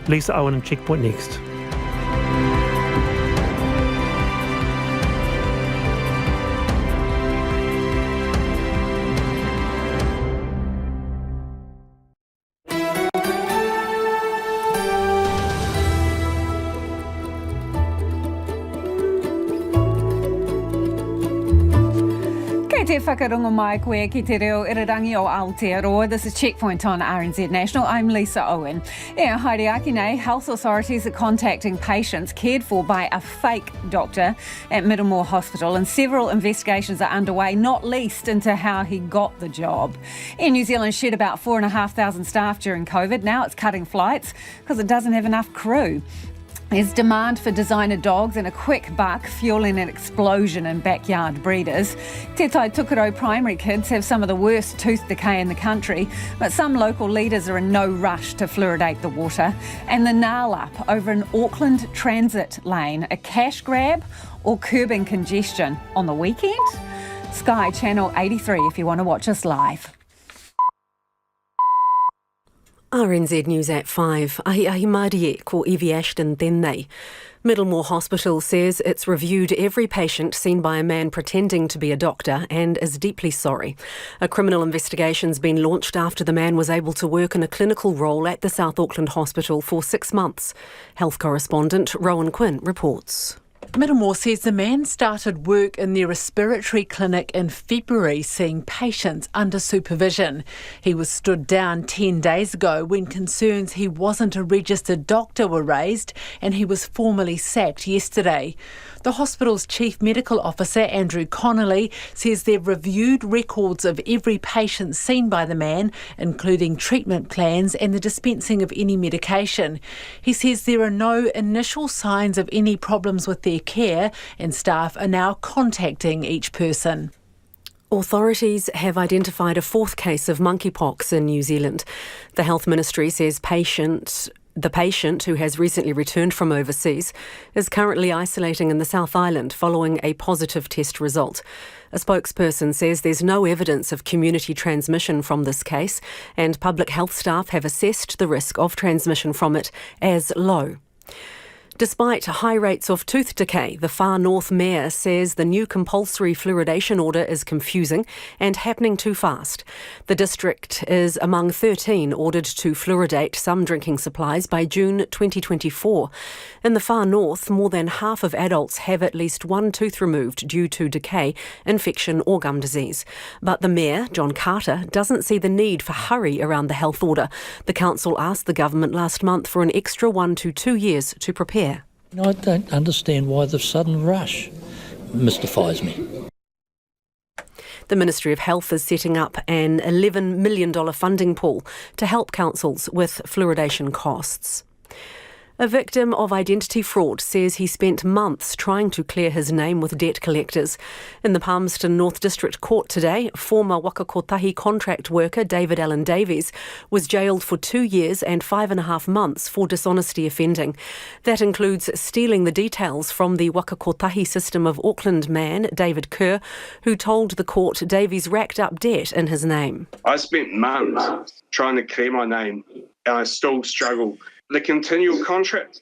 Lisa Owen and Checkpoint next. Te whakarongo mai koe ki te reo irirangi o Aotearoa. This is Checkpoint on RNZ National. I'm Lisa Owen. Haere aki nei, health authorities are contacting patients cared for by a fake doctor at Middlemore Hospital, and several investigations are underway, not least into how he got the job. Air New Zealand shed about 4,500 staff during COVID. Now it's cutting flights because it doesn't have enough crew. There's demand for designer dogs and a quick buck fueling an explosion in backyard breeders. Te Tai Tukaro primary kids have some of the worst tooth decay in the country, but some local leaders are in no rush to fluoridate the water. And the gnarl up over an Auckland transit lane, a cash grab or curbing congestion on the weekend? Sky Channel 83 if you want to watch us live. RNZ News at 5. Ahi Marie ko Evie Ashton tēnei. Middlemore Hospital says it's reviewed every patient seen by a man pretending to be a doctor and is deeply sorry. A criminal investigation's been launched after the man was able to work in a clinical role at the South Auckland Hospital for 6 months. Health correspondent Rowan Quinn reports. Middlemore says the man started work in their respiratory clinic in February, seeing patients under supervision. He was stood down 10 days ago when concerns he wasn't a registered doctor were raised, and he was formally sacked yesterday. The hospital's chief medical officer, Andrew Connolly, says they've reviewed records of every patient seen by the man, including treatment plans and the dispensing of any medication. He says there are no initial signs of any problems with their care, and staff are now contacting each person. Authorities have identified a fourth case of monkeypox in New Zealand. The Health Ministry says the patient, who has recently returned from overseas, is currently isolating in the South Island following a positive test result. A spokesperson says there's no evidence of community transmission from this case, and public health staff have assessed the risk of transmission from it as low. Despite high rates of tooth decay, the Far North Mayor says the new compulsory fluoridation order is confusing and happening too fast. The district is among 13 ordered to fluoridate some drinking supplies by June 2024. In the Far North, more than half of adults have at least one tooth removed due to decay, infection or gum disease. But the Mayor, John Carter, doesn't see the need for hurry around the health order. The council asked the government last month for an extra 1 to 2 years to prepare. I don't understand why the sudden rush mystifies me. The Ministry of Health is setting up an $11 million funding pool to help councils with fluoridation costs. A victim of identity fraud says he spent months trying to clear his name with debt collectors. In the Palmerston North District Court today, former Wakakotahi contract worker David Allen Davies was jailed for 2 years and 5.5 months for dishonesty offending. That includes stealing the details from the Wakakotahi System of Auckland man, David Kerr, who told the court Davies racked up debt in his name. I spent months trying to clear my name, and I still struggle. The continual contact,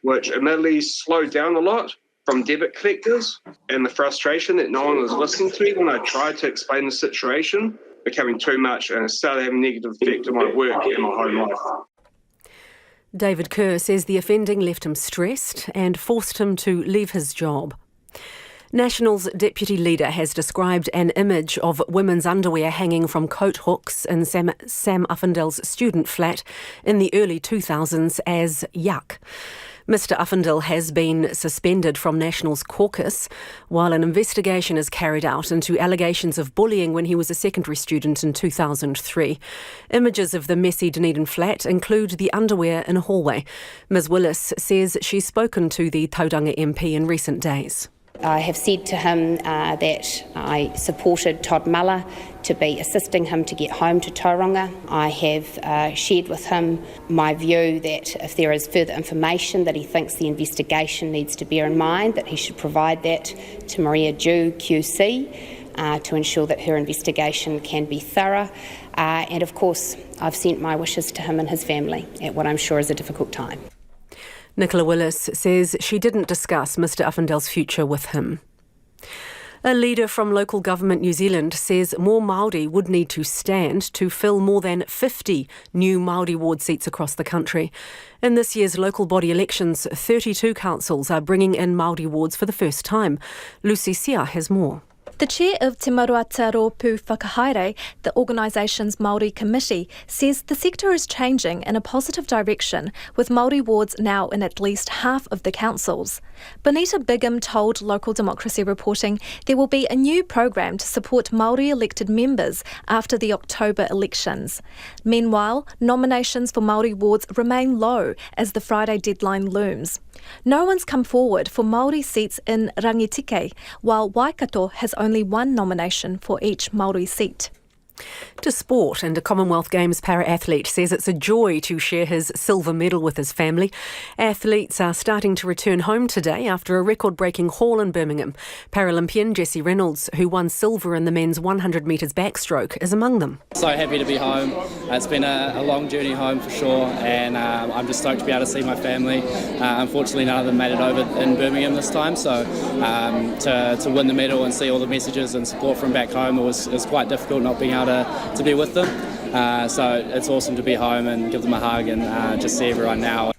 which admittedly slowed down a lot from debit collectors, and the frustration that no one was listening to me when I tried to explain the situation, becoming too much, and it started having a negative effect on my work and my home life. David Kerr says the offending left him stressed and forced him to leave his job. National's deputy leader has described an image of women's underwear hanging from coat hooks in Sam Uffindell's student flat in the early 2000s as yuck. Mr Uffindell has been suspended from National's caucus while an investigation is carried out into allegations of bullying when he was a secondary student in 2003. Images of the messy Dunedin flat include the underwear in a hallway. Ms Willis says she's spoken to the Tauranga MP in recent days. I have said to him that I supported Todd Muller to be assisting him to get home to Tauranga. I have shared with him my view that if there is further information that he thinks the investigation needs to bear in mind, that he should provide that to Maria Dew QC. to ensure that her investigation can be thorough. And of course, I've sent my wishes to him and his family at what I'm sure is a difficult time. Nicola Willis says she didn't discuss Mr Uffendel's future with him. A leader from local government New Zealand says more Māori would need to stand to fill more than 50 new Māori ward seats across the country. In this year's local body elections, 32 councils are bringing in Māori wards for the first time. Lucy Sia has more. The chair of Te Maruata Rōpū Whakahaere, the organisation's Māori committee, says the sector is changing in a positive direction, with Māori wards now in at least half of the councils. Bonita Bigham told Local Democracy Reporting there will be a new program to support Māori elected members after the October elections. Meanwhile, nominations for Māori wards remain low as the Friday deadline looms. No one's come forward for Māori seats in Rangitike, while Waikato has only one nomination for each Māori seat. To sport, and a Commonwealth Games para-athlete says it's a joy to share his silver medal with his family. Athletes are starting to return home today after a record-breaking haul in Birmingham. Paralympian Jesse Reynolds, who won silver in the men's 100 metres backstroke, is among them. So happy to be home. It's been a long journey home for sure, and I'm just stoked to be able to see my family. Unfortunately, none of them made it over in Birmingham this time, so to win the medal and see all the messages and support from back home, it was quite difficult not being able to be with them. So it's awesome to be home and give them a hug and just see everyone now.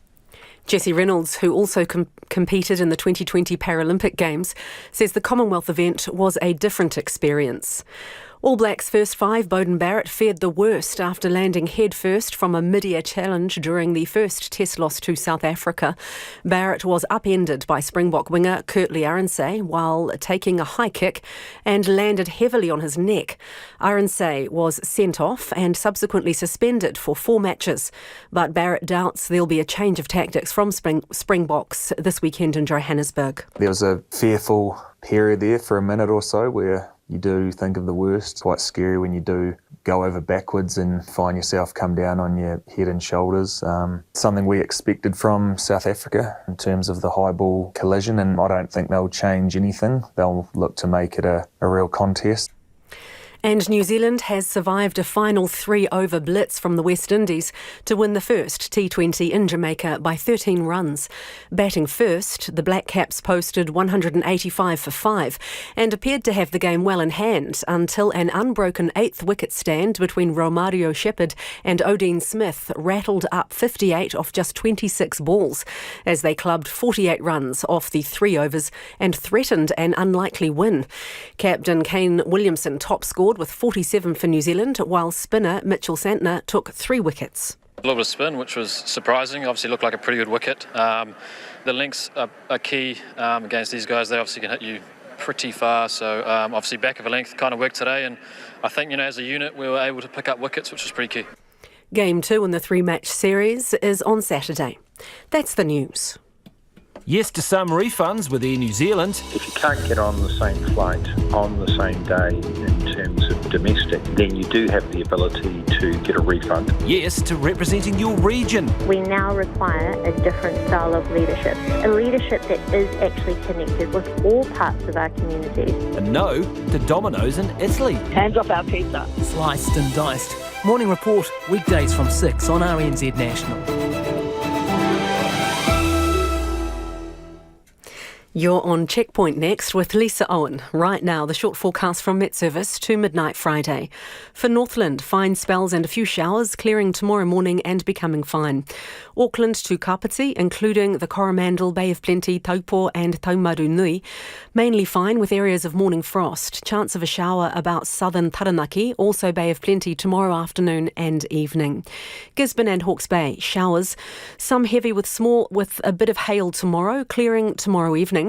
Jesse Reynolds, who also competed in the 2020 Paralympic Games, says the Commonwealth event was a different experience. All Blacks first five Beauden Barrett fared the worst after landing headfirst from a mid-air challenge during the first Test loss to South Africa. Barrett was upended by Springbok winger Kurtley Arendse while taking a high kick and landed heavily on his neck. Arendse was sent off and subsequently suspended for 4 matches, but Barrett doubts there'll be a change of tactics from Springboks this weekend in Johannesburg. There was a fearful period there for a minute or so where you do think of the worst. It's quite scary when you do go over backwards and find yourself come down on your head and shoulders. Something we expected from South Africa in terms of the high ball collision, and I don't think they'll change anything. They'll look to make it a real contest. And New Zealand has survived a final 3-over blitz from the West Indies to win the first T20 in Jamaica by 13 runs. Batting first, the Black Caps posted 185 for 5 and appeared to have the game well in hand until an unbroken 8th wicket stand between Romario Shepherd and Odin Smith rattled up 58 off just 26 balls as they clubbed 48 runs off the 3 overs and threatened an unlikely win. Captain Kane Williamson top scored with 47 for New Zealand, while spinner Mitchell Santner took 3 wickets. A little bit of spin, which was surprising. Obviously looked like a pretty good wicket. The lengths are key against these guys. They obviously can hit you pretty far, so obviously back of a length kind of worked today, and I think, as a unit we were able to pick up wickets, which was pretty key. Game 2 in the 3-match series is on Saturday. That's the news. Yes to some refunds with Air New Zealand. If you can't get on the same flight on the same day in terms of domestic, then you do have the ability to get a refund. Yes to representing your region. We now require a different style of leadership, a leadership that is actually connected with all parts of our communities. And no to Domino's in Italy. Hands off our pizza. Sliced and diced. Morning Report, weekdays from 6 on RNZ National. You're on Checkpoint next with Lisa Owen. Right now, the short forecast from Met Service to midnight Friday. For Northland, fine spells and a few showers, clearing tomorrow morning and becoming fine. Auckland to Kapiti, including the Coromandel, Bay of Plenty, Taupo and Taumaru Nui. Mainly fine with areas of morning frost. Chance of a shower about southern Taranaki, also Bay of Plenty tomorrow afternoon and evening. Gisborne and Hawke's Bay, showers. Some heavy with a bit of hail tomorrow, clearing tomorrow evening.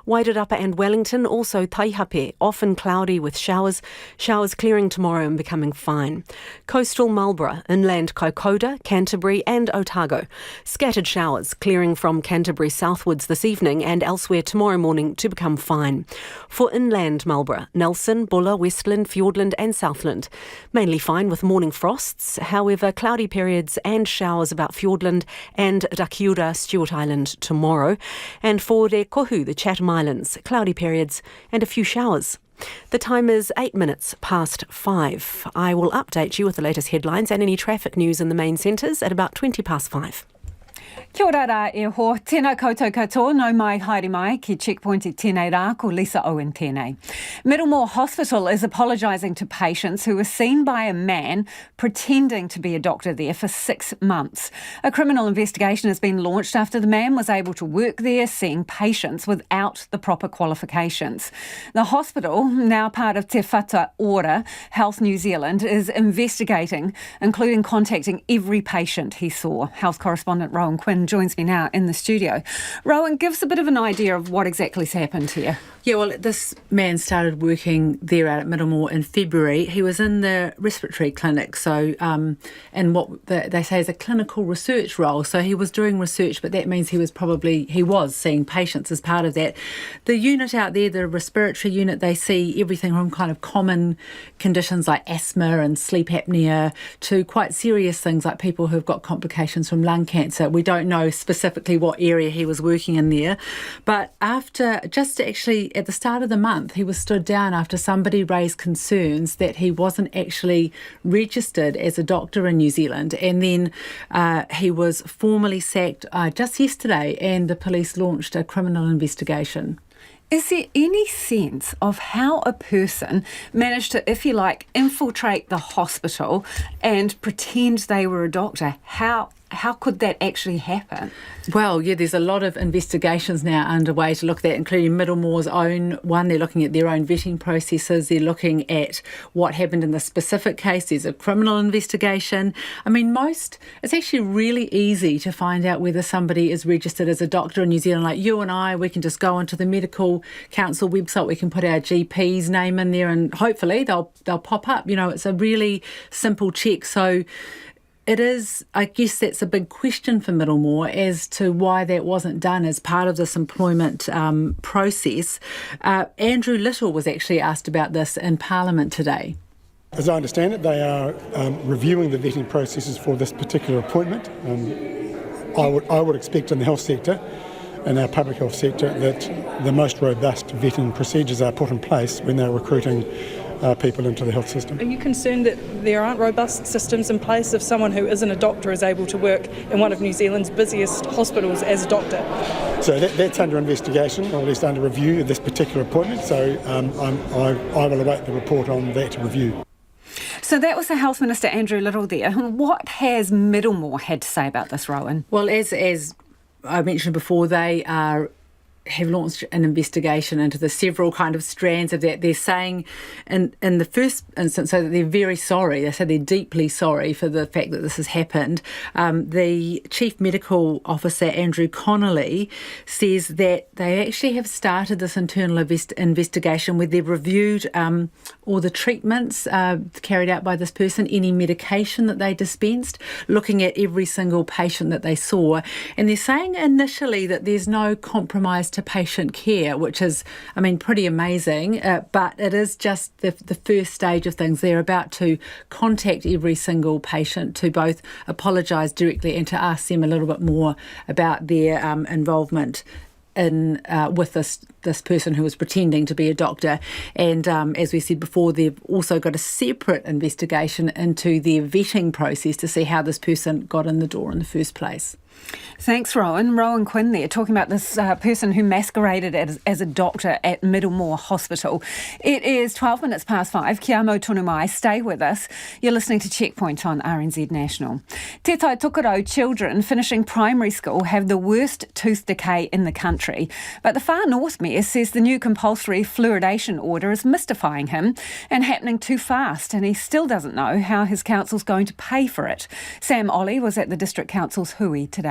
Wairarapa and Wellington, also Taihape, often cloudy with showers. Showers clearing tomorrow and becoming fine. Coastal Marlborough, inland Kokoda, Canterbury and Otago. Scattered showers clearing from Canterbury southwards this evening and elsewhere tomorrow morning to become fine. For inland Marlborough, Nelson, Buller, Westland, Fiordland and Southland. Mainly fine with morning frosts, however cloudy periods and showers about Fiordland and Rakiura, Stewart Island tomorrow. And for Re Kohu, the Chatham Islands, cloudy periods and a few showers. The time is 8 minutes past 5. I will update you with the latest headlines and any traffic news in the main centres at about 20 past 5. Kia ora rā e ho, tēnā koutou katoa, no mai haere mai ki Checkpoint I tēnei rā, ko Lisa Owen tēnei. Middlemore Hospital is apologising to patients who were seen by a man pretending to be a doctor there for 6 months. A criminal investigation has been launched after the man was able to work there seeing patients without the proper qualifications. The hospital, now part of Te Whata Ora Health New Zealand, is investigating, including contacting every patient he saw. Health correspondent Rowan Quinn joins me now in the studio. Rowan, give us a bit of an idea of what exactly's happened here. Yeah, well, this man started working there out at Middlemore in February. He was in the respiratory clinic, so in what they say is a clinical research role. So he was doing research, but that means he was seeing patients as part of that. The unit out there, the respiratory unit, they see everything from kind of common conditions like asthma and sleep apnea to quite serious things like people who've got complications from lung cancer. We don't know specifically what area he was working in there, but at the start of the month, he was stood down after somebody raised concerns that he wasn't actually registered as a doctor in New Zealand. And then he was formally sacked just yesterday, and the police launched a criminal investigation. Is there any sense of how a person managed to, if you like, infiltrate the hospital and pretend they were a doctor? How could that actually happen? Well, yeah, there's a lot of investigations now underway to look at that, including Middlemore's own one. They're looking at their own vetting processes. They're looking at what happened in the specific case. There's a criminal investigation. I mean, it's actually really easy to find out whether somebody is registered as a doctor in New Zealand. Like you and I, we can just go onto the Medical Council website. We can put our GP's name in there and hopefully they'll pop up. You know, it's a really simple check. So it is, I guess that's a big question for Middlemore as to why that wasn't done as part of this employment process. Andrew Little was actually asked about this in Parliament today. As I understand it, they are reviewing the vetting processes for this particular appointment. I would expect in the health sector, in our public health sector, that the most robust vetting procedures are put in place when they're recruiting people into the health system. Are you concerned that there aren't robust systems in place if someone who isn't a doctor is able to work in one of New Zealand's busiest hospitals as a doctor? So that's under investigation, or at least under review, this particular appointment. So I will await the report on that review. So that was the Health Minister, Andrew Little, there. What has Middlemore had to say about this, Rowan? Well, as I mentioned before, they have launched an investigation into the several kind of strands of that. They're saying in the first instance, so that they're very sorry. They say they're deeply sorry for the fact that this has happened. The Chief Medical Officer, Andrew Connolly, says that they actually have started this internal investigation where they've reviewed all the treatments carried out by this person, any medication that they dispensed, looking at every single patient that they saw. And they're saying initially that there's no compromise to patient care, which is, I mean, pretty amazing, but it is just the first stage of things. They're about to contact every single patient to both apologise directly and to ask them a little bit more about their involvement with this person who was pretending to be a doctor. And as we said before, they've also got a separate investigation into their vetting process to see how this person got in the door in the first place. Thanks, Rowan. Rowan Quinn there, talking about this person who masqueraded as a doctor at Middlemore Hospital. It is 12 minutes past 5. Kia mau tonu mai. Stay with us. You're listening to Checkpoint on RNZ National. Te Tai Tokerau children finishing primary school have the worst tooth decay in the country. But the Far North Mayor says the new compulsory fluoridation order is mystifying him and happening too fast, and he still doesn't know how his council's going to pay for it. Sam Ollie was at the District Council's hui today.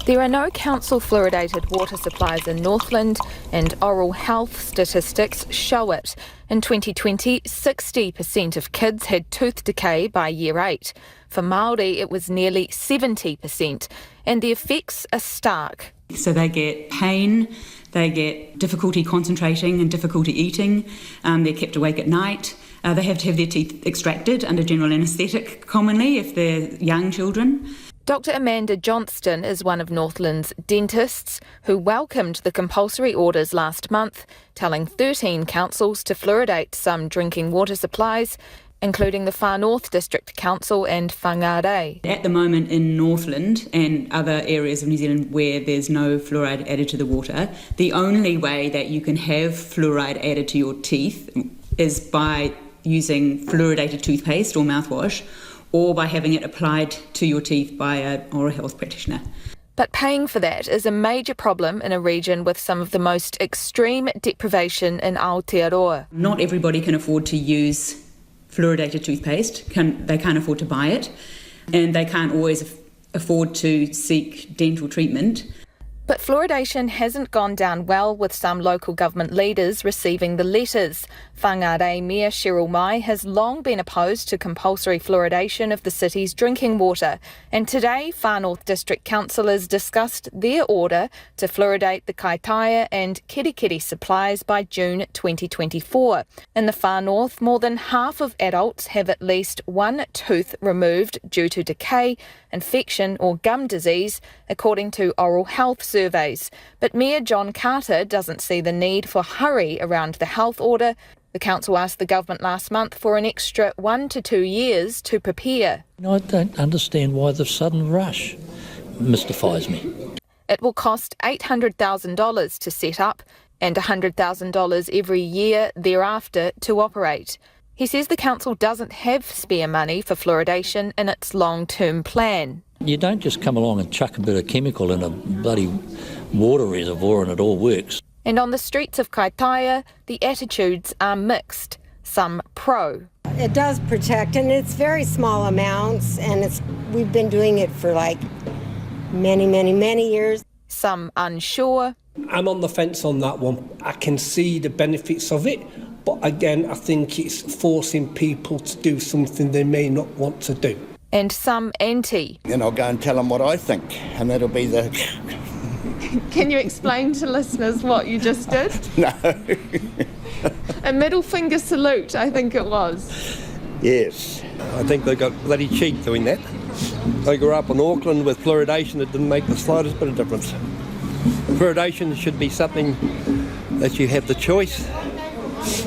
There are no council fluoridated water supplies in Northland, and oral health statistics show it. In 2020, 60% of kids had tooth decay by year 8. For Māori, it was nearly 70%, and the effects are stark. So they get pain, they get difficulty concentrating and difficulty eating, they're kept awake at night. They have to have their teeth extracted under general anaesthetic commonly if they're young children. Dr Amanda Johnston is one of Northland's dentists who welcomed the compulsory orders last month, telling 13 councils to fluoridate some drinking water supplies, including the Far North District Council and Whangarei. At the moment in Northland and other areas of New Zealand where there's no fluoride added to the water, the only way that you can have fluoride added to your teeth is by using fluoridated toothpaste or mouthwash, or by having it applied to your teeth by an oral health practitioner. But paying for that is a major problem in a region with some of the most extreme deprivation in Aotearoa. Not everybody can afford to use fluoridated toothpaste. They can't afford to buy it, and they can't always afford to seek dental treatment. But fluoridation hasn't gone down well, with some local government leaders receiving the letters. Whangarei Mayor Cheryl Mai has long been opposed to compulsory fluoridation of the city's drinking water, and today Far North District councillors discussed their order to fluoridate the Kaitaia and Kirikiri supplies by June 2024. In the Far North, more than half of adults have at least one tooth removed due to decay, infection or gum disease, according to oral health surveys. But Mayor John Carter doesn't see the need for hurry around the health order. The council asked the government last month for an extra 1 to 2 years to prepare. I don't understand why the sudden rush mystifies me. It will cost $800,000 to set up and $100,000 every year thereafter to operate. He says the council doesn't have spare money for fluoridation in its long-term plan. You don't just come along and chuck a bit of chemical in a bloody water reservoir and it all works. And on the streets of Kaitaia, the attitudes are mixed. Some pro. It does protect, and it's very small amounts, and we've been doing it for like many years. Some unsure. I'm on the fence on that one. I can see the benefits of it, but again, I think it's forcing people to do something they may not want to do. And some anti. Then I'll go and tell them what I think, and that'll be the... Can you explain to listeners what you just did? No. A middle finger salute, I think it was. Yes. I think they got bloody cheek doing that. They grew up in Auckland with fluoridation. It didn't make the slightest bit of difference. Fluoridation should be something that you have the choice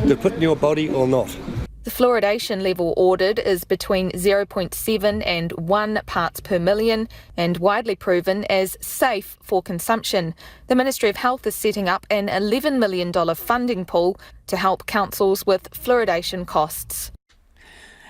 to put in your body or not. The fluoridation level ordered is between 0.7 and 1 parts per million and widely proven as safe for consumption. The Ministry of Health is setting up an $11 million funding pool to help councils with fluoridation costs.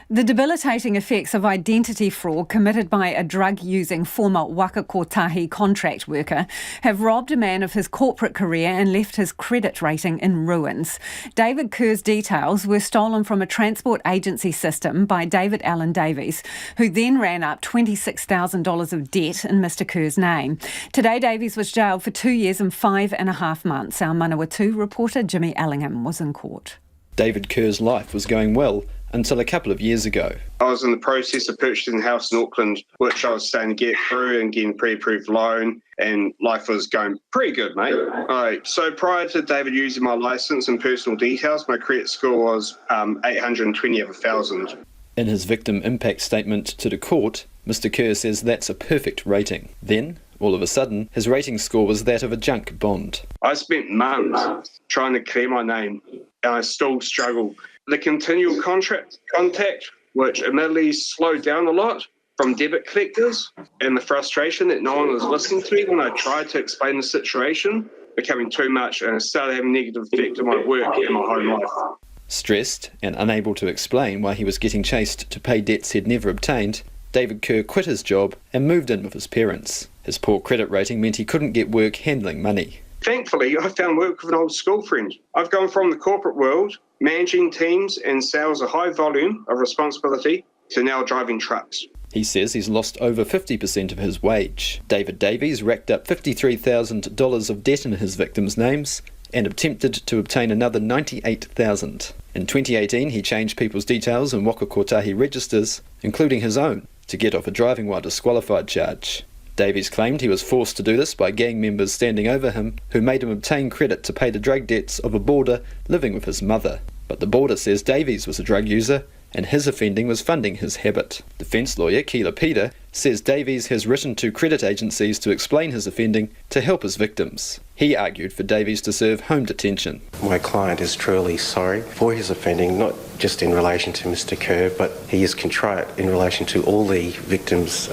The debilitating effects of identity fraud committed by a drug-using former Waka Kotahi contract worker have robbed a man of his corporate career and left his credit rating in ruins. David Kerr's details were stolen from a transport agency system by David Allen Davies, who then ran up $26,000 of debt in Mr Kerr's name. Today, Davies was jailed for 2 years and 5.5 months. Our Manawatu reporter Jimmy Ellingham was in court. David Kerr's life was going well until a couple of years ago. I was in the process of purchasing a house in Auckland, which I was starting to get through and getting a pre-approved loan, and life was going pretty good, mate. So prior to David using my licence and personal details, my credit score was 820 over 1,000. In his victim impact statement to the court, Mr Kerr says that's a perfect rating. Then, all of a sudden, his rating score was that of a junk bond. I spent months trying to clear my name, and I still struggle. The continual contact, which admittedly slowed down a lot from debit collectors, and the frustration that no one was listening to me when I tried to explain the situation, becoming too much, and it started having a negative effect on my work and my home life. Stressed and unable to explain why he was getting chased to pay debts he'd never obtained, David Kerr quit his job and moved in with his parents. His poor credit rating meant he couldn't get work handling money. Thankfully, I found work with an old school friend. I've gone from the corporate world, managing teams and sales a high volume of responsibility, to now driving trucks. He says he's lost over 50% of his wage. David Davies racked up $53,000 of debt in his victims' names and attempted to obtain another $98,000. In 2018, he changed people's details in Waka Kotahi registers, including his own, to get off a driving while disqualified charge. Davies claimed he was forced to do this by gang members standing over him, who made him obtain credit to pay the drug debts of a boarder living with his mother. But the boarder says Davies was a drug user, and his offending was funding his habit. Defence lawyer Keela Peter says Davies has written to credit agencies to explain his offending to help his victims. He argued for Davies to serve home detention. My client is truly sorry for his offending, not just in relation to Mr Kerr, but he is contrite in relation to all the victims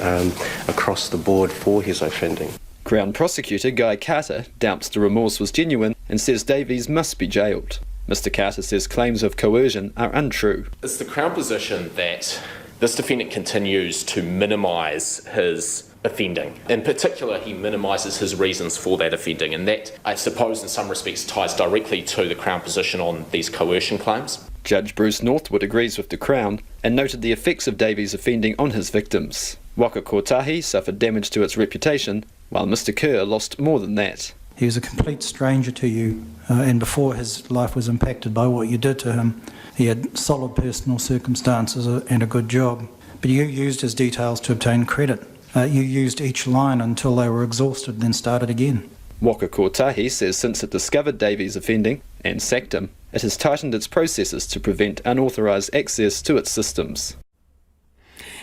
across the board for his offending. Crown Prosecutor Guy Carter doubts the remorse was genuine and says Davies must be jailed. Mr Carter says claims of coercion are untrue. It's the Crown position that this defendant continues to minimise his offending. In particular, he minimises his reasons for that offending, and that, I suppose, in some respects ties directly to the Crown position on these coercion claims. Judge Bruce Northwood agrees with the Crown and noted the effects of Davies' offending on his victims. Waka Kotahi suffered damage to its reputation, while Mr Kerr lost more than that. He was a complete stranger to you, and before his life was impacted by what you did to him, he had solid personal circumstances and a good job. But you used his details to obtain credit. You used each line until they were exhausted, then started again. Waka Kotahi says since it discovered Davies' offending and sacked him, it has tightened its processes to prevent unauthorised access to its systems.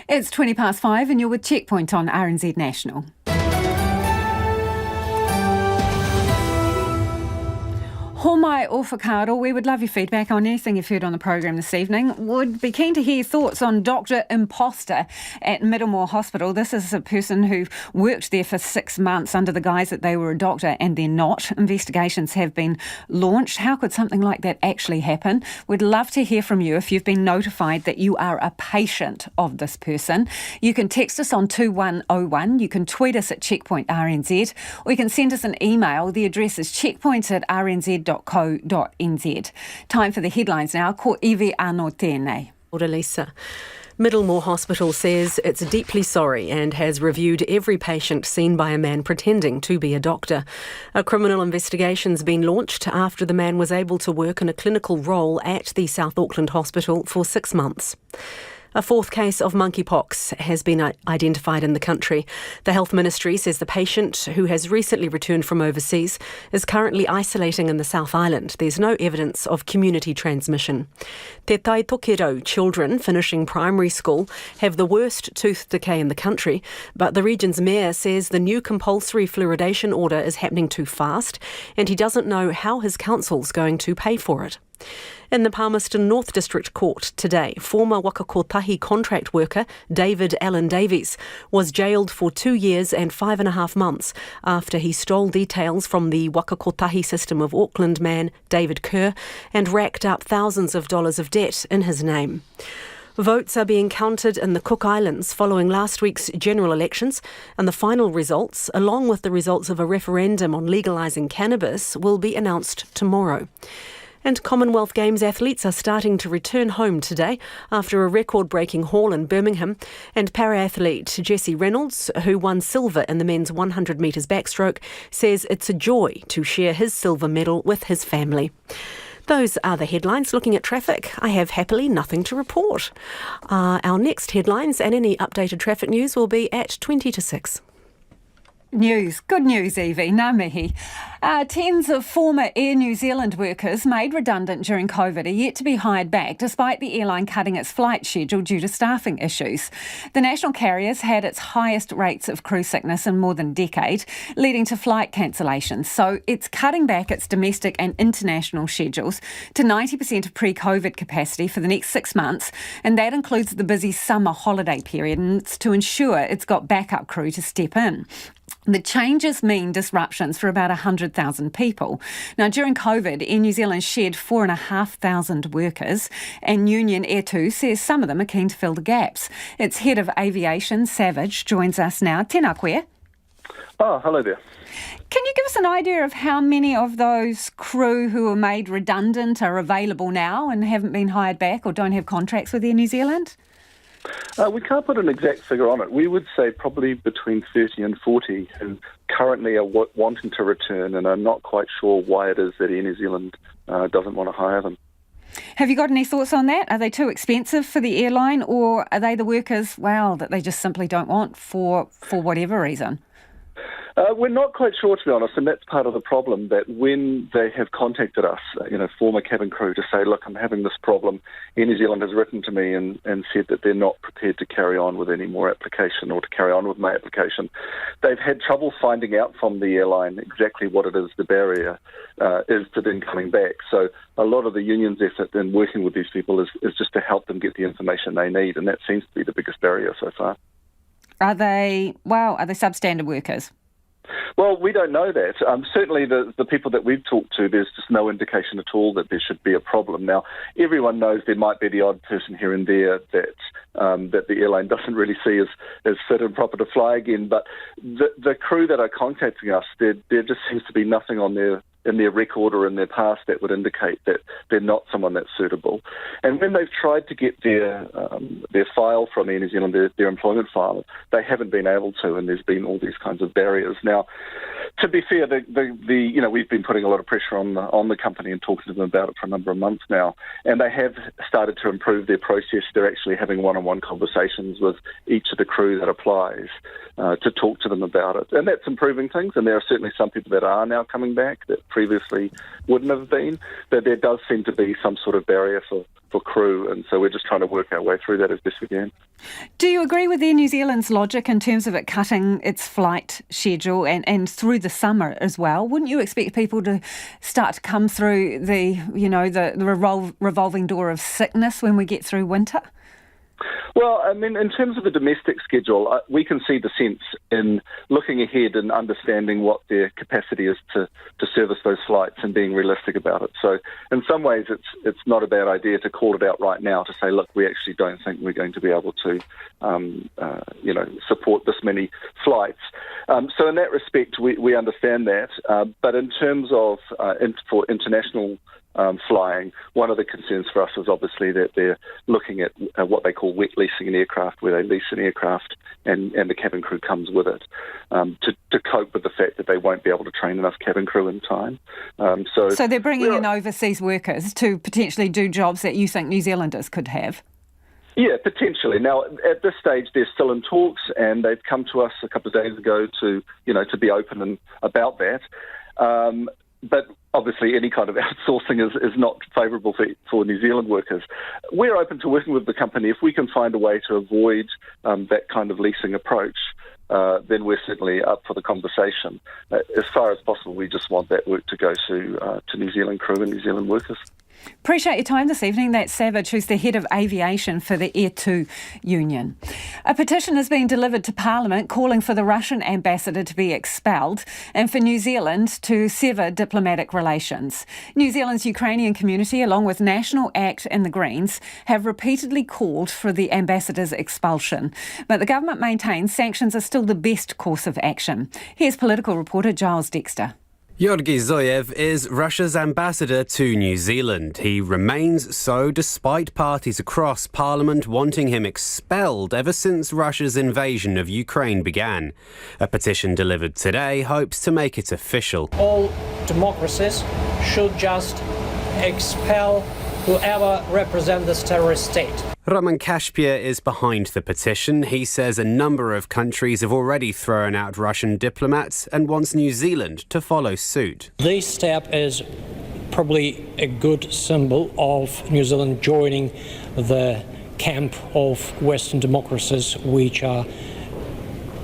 It's 5:20 and you're with Checkpoint on RNZ National. Homai o whakaaro, we would love your feedback on anything you've heard on the program this evening. Would be keen to hear thoughts on Dr. Imposter at Middlemore Hospital. This is a person who worked there for 6 months under the guise that they were a doctor and they're not. Investigations have been launched. How could something like that actually happen? We'd love to hear from you if you've been notified that you are a patient of this person. You can text us on 2101. You can tweet us at Checkpoint RNZ, or you can send us an email. The address is checkpoints@rnz.co.nz. Time for the headlines now. Ko iwi anō tēnei. Ora Lisa. Middlemore Hospital says it's deeply sorry and has reviewed every patient seen by a man pretending to be a doctor. A criminal investigation's been launched after the man was able to work in a clinical role at the South Auckland Hospital for 6 months. A fourth case of monkeypox has been identified in the country. The Health Ministry says the patient, who has recently returned from overseas, is currently isolating in the South Island. There's no evidence of community transmission. Te Tai Tokero children finishing primary school have the worst tooth decay in the country, but the region's mayor says the new compulsory fluoridation order is happening too fast and he doesn't know how his council's going to pay for it. In the Palmerston North District Court today, former Waka Kotahi contract worker David Allen Davies was jailed for 2 years and 5.5 months after he stole details from the Waka Kotahi system of Auckland man David Kerr and racked up thousands of dollars of debt in his name. Votes are being counted in the Cook Islands following last week's general elections, and the final results, along with the results of a referendum on legalising cannabis, will be announced tomorrow. And Commonwealth Games athletes are starting to return home today after a record-breaking haul in Birmingham. And para-athlete Jesse Reynolds, who won silver in the men's 100 metres backstroke, says it's a joy to share his silver medal with his family. Those are the headlines. Looking at traffic, I have happily nothing to report. Our next headlines and any updated traffic news will be at 20 to 6. Good news, Evie. Ngā mihi. Tens of former Air New Zealand workers made redundant during COVID are yet to be hired back, despite the airline cutting its flight schedule due to staffing issues. The national carrier's had its highest rates of crew sickness in more than a decade, leading to flight cancellations. So it's cutting back its domestic and international schedules to 90% of pre-COVID capacity for the next 6 months, and that includes the busy summer holiday period, and it's to ensure it's got backup crew to step in. The changes mean disruptions for about 100,000 people. Now, during COVID, Air New Zealand shed 4,500 workers, and Union Air2 says some of them are keen to fill the gaps. Its head of aviation, Savage, joins us now. Tēnā koe. Oh, hello there. Can you give us an idea of how many of those crew who were made redundant are available now and haven't been hired back or don't have contracts with Air New Zealand? We can't put an exact figure on it. We would say probably between 30 and 40 who currently are wanting to return and are not quite sure why it is that Air New Zealand doesn't want to hire them. Have you got any thoughts on that? Are they too expensive for the airline, or are they the workers, that they just simply don't want for whatever reason? We're not quite sure, to be honest, and that's part of the problem, that when they have contacted us, former cabin crew, to say, look, I'm having this problem, Air New Zealand has written to me and said that they're not prepared to carry on with any more application or to carry on with my application. They've had trouble finding out from the airline exactly what it is the barrier is to them coming back. So a lot of the union's effort in working with these people is just to help them get the information they need, and that seems to be the biggest barrier so far. Are they substandard workers? Well, we don't know that. Certainly the people that we've talked to, there's just no indication at all that there should be a problem. Now, everyone knows there might be the odd person here and there that the airline doesn't really see as fit and proper to fly again, but the crew that are contacting us, there just seems to be nothing in their record or in their past that would indicate that they're not someone that's suitable. And when they've tried to get their file from Air New Zealand, their employment file, they haven't been able to, and there's been all these kinds of barriers. Now, to be fair, we've been putting a lot of pressure on the company and talking to them about it for a number of months now, and they have started to improve their process. They're actually having one-on-one conversations with each of the crew that applies to talk to them about it, and that's improving things. And there are certainly some people that are now coming back that previously wouldn't have been, but there does seem to be some sort of barrier for crew, and so we're just trying to work our way through that as best we can. Do you agree with Air New Zealand's logic in terms of it cutting its flight schedule and through the summer as well? Wouldn't you expect people to start to come through the revolving door of sickness when we get through winter? Well, I mean, in terms of the domestic schedule, we can see the sense in looking ahead and understanding what their capacity is to service those flights and being realistic about it. So in some ways, it's not a bad idea to call it out right now to say, look, we actually don't think we're going to be able to, support this many flights. So in that respect, we understand that. But in terms of for international flying, one of the concerns for us is obviously that they're looking at what they call wet leasing an aircraft, where they lease an aircraft and the cabin crew comes with it, to cope with the fact that they won't be able to train enough cabin crew in time. So they're bringing in overseas workers to potentially do jobs that you think New Zealanders could have? Yeah, potentially. Now, at this stage, they're still in talks, and they've come to us a couple of days ago to be open about that. But obviously, any kind of outsourcing is not favourable for New Zealand workers. We're open to working with the company if we can find a way to avoid that kind of leasing approach. Then we're certainly up for the conversation. As far as possible, we just want that work to go to New Zealand crew and New Zealand workers. Appreciate your time this evening. That's Savage, who's the head of aviation for the Air 2 union. A petition has been delivered to Parliament calling for the Russian ambassador to be expelled and for New Zealand to sever diplomatic relations. New Zealand's Ukrainian community, along with National ACT and the Greens, have repeatedly called for the ambassador's expulsion. But the government maintains sanctions are still the best course of action. Here's political reporter Giles Dexter. Georgy Zoyev is Russia's ambassador to New Zealand. He remains so despite parties across Parliament wanting him expelled ever since Russia's invasion of Ukraine began. A petition delivered today hopes to make it official. All democracies should just expel whoever represents this terrorist state. Roman Kashpir is behind the petition. He says a number of countries have already thrown out Russian diplomats and wants New Zealand to follow suit. This step is probably a good symbol of New Zealand joining the camp of Western democracies which are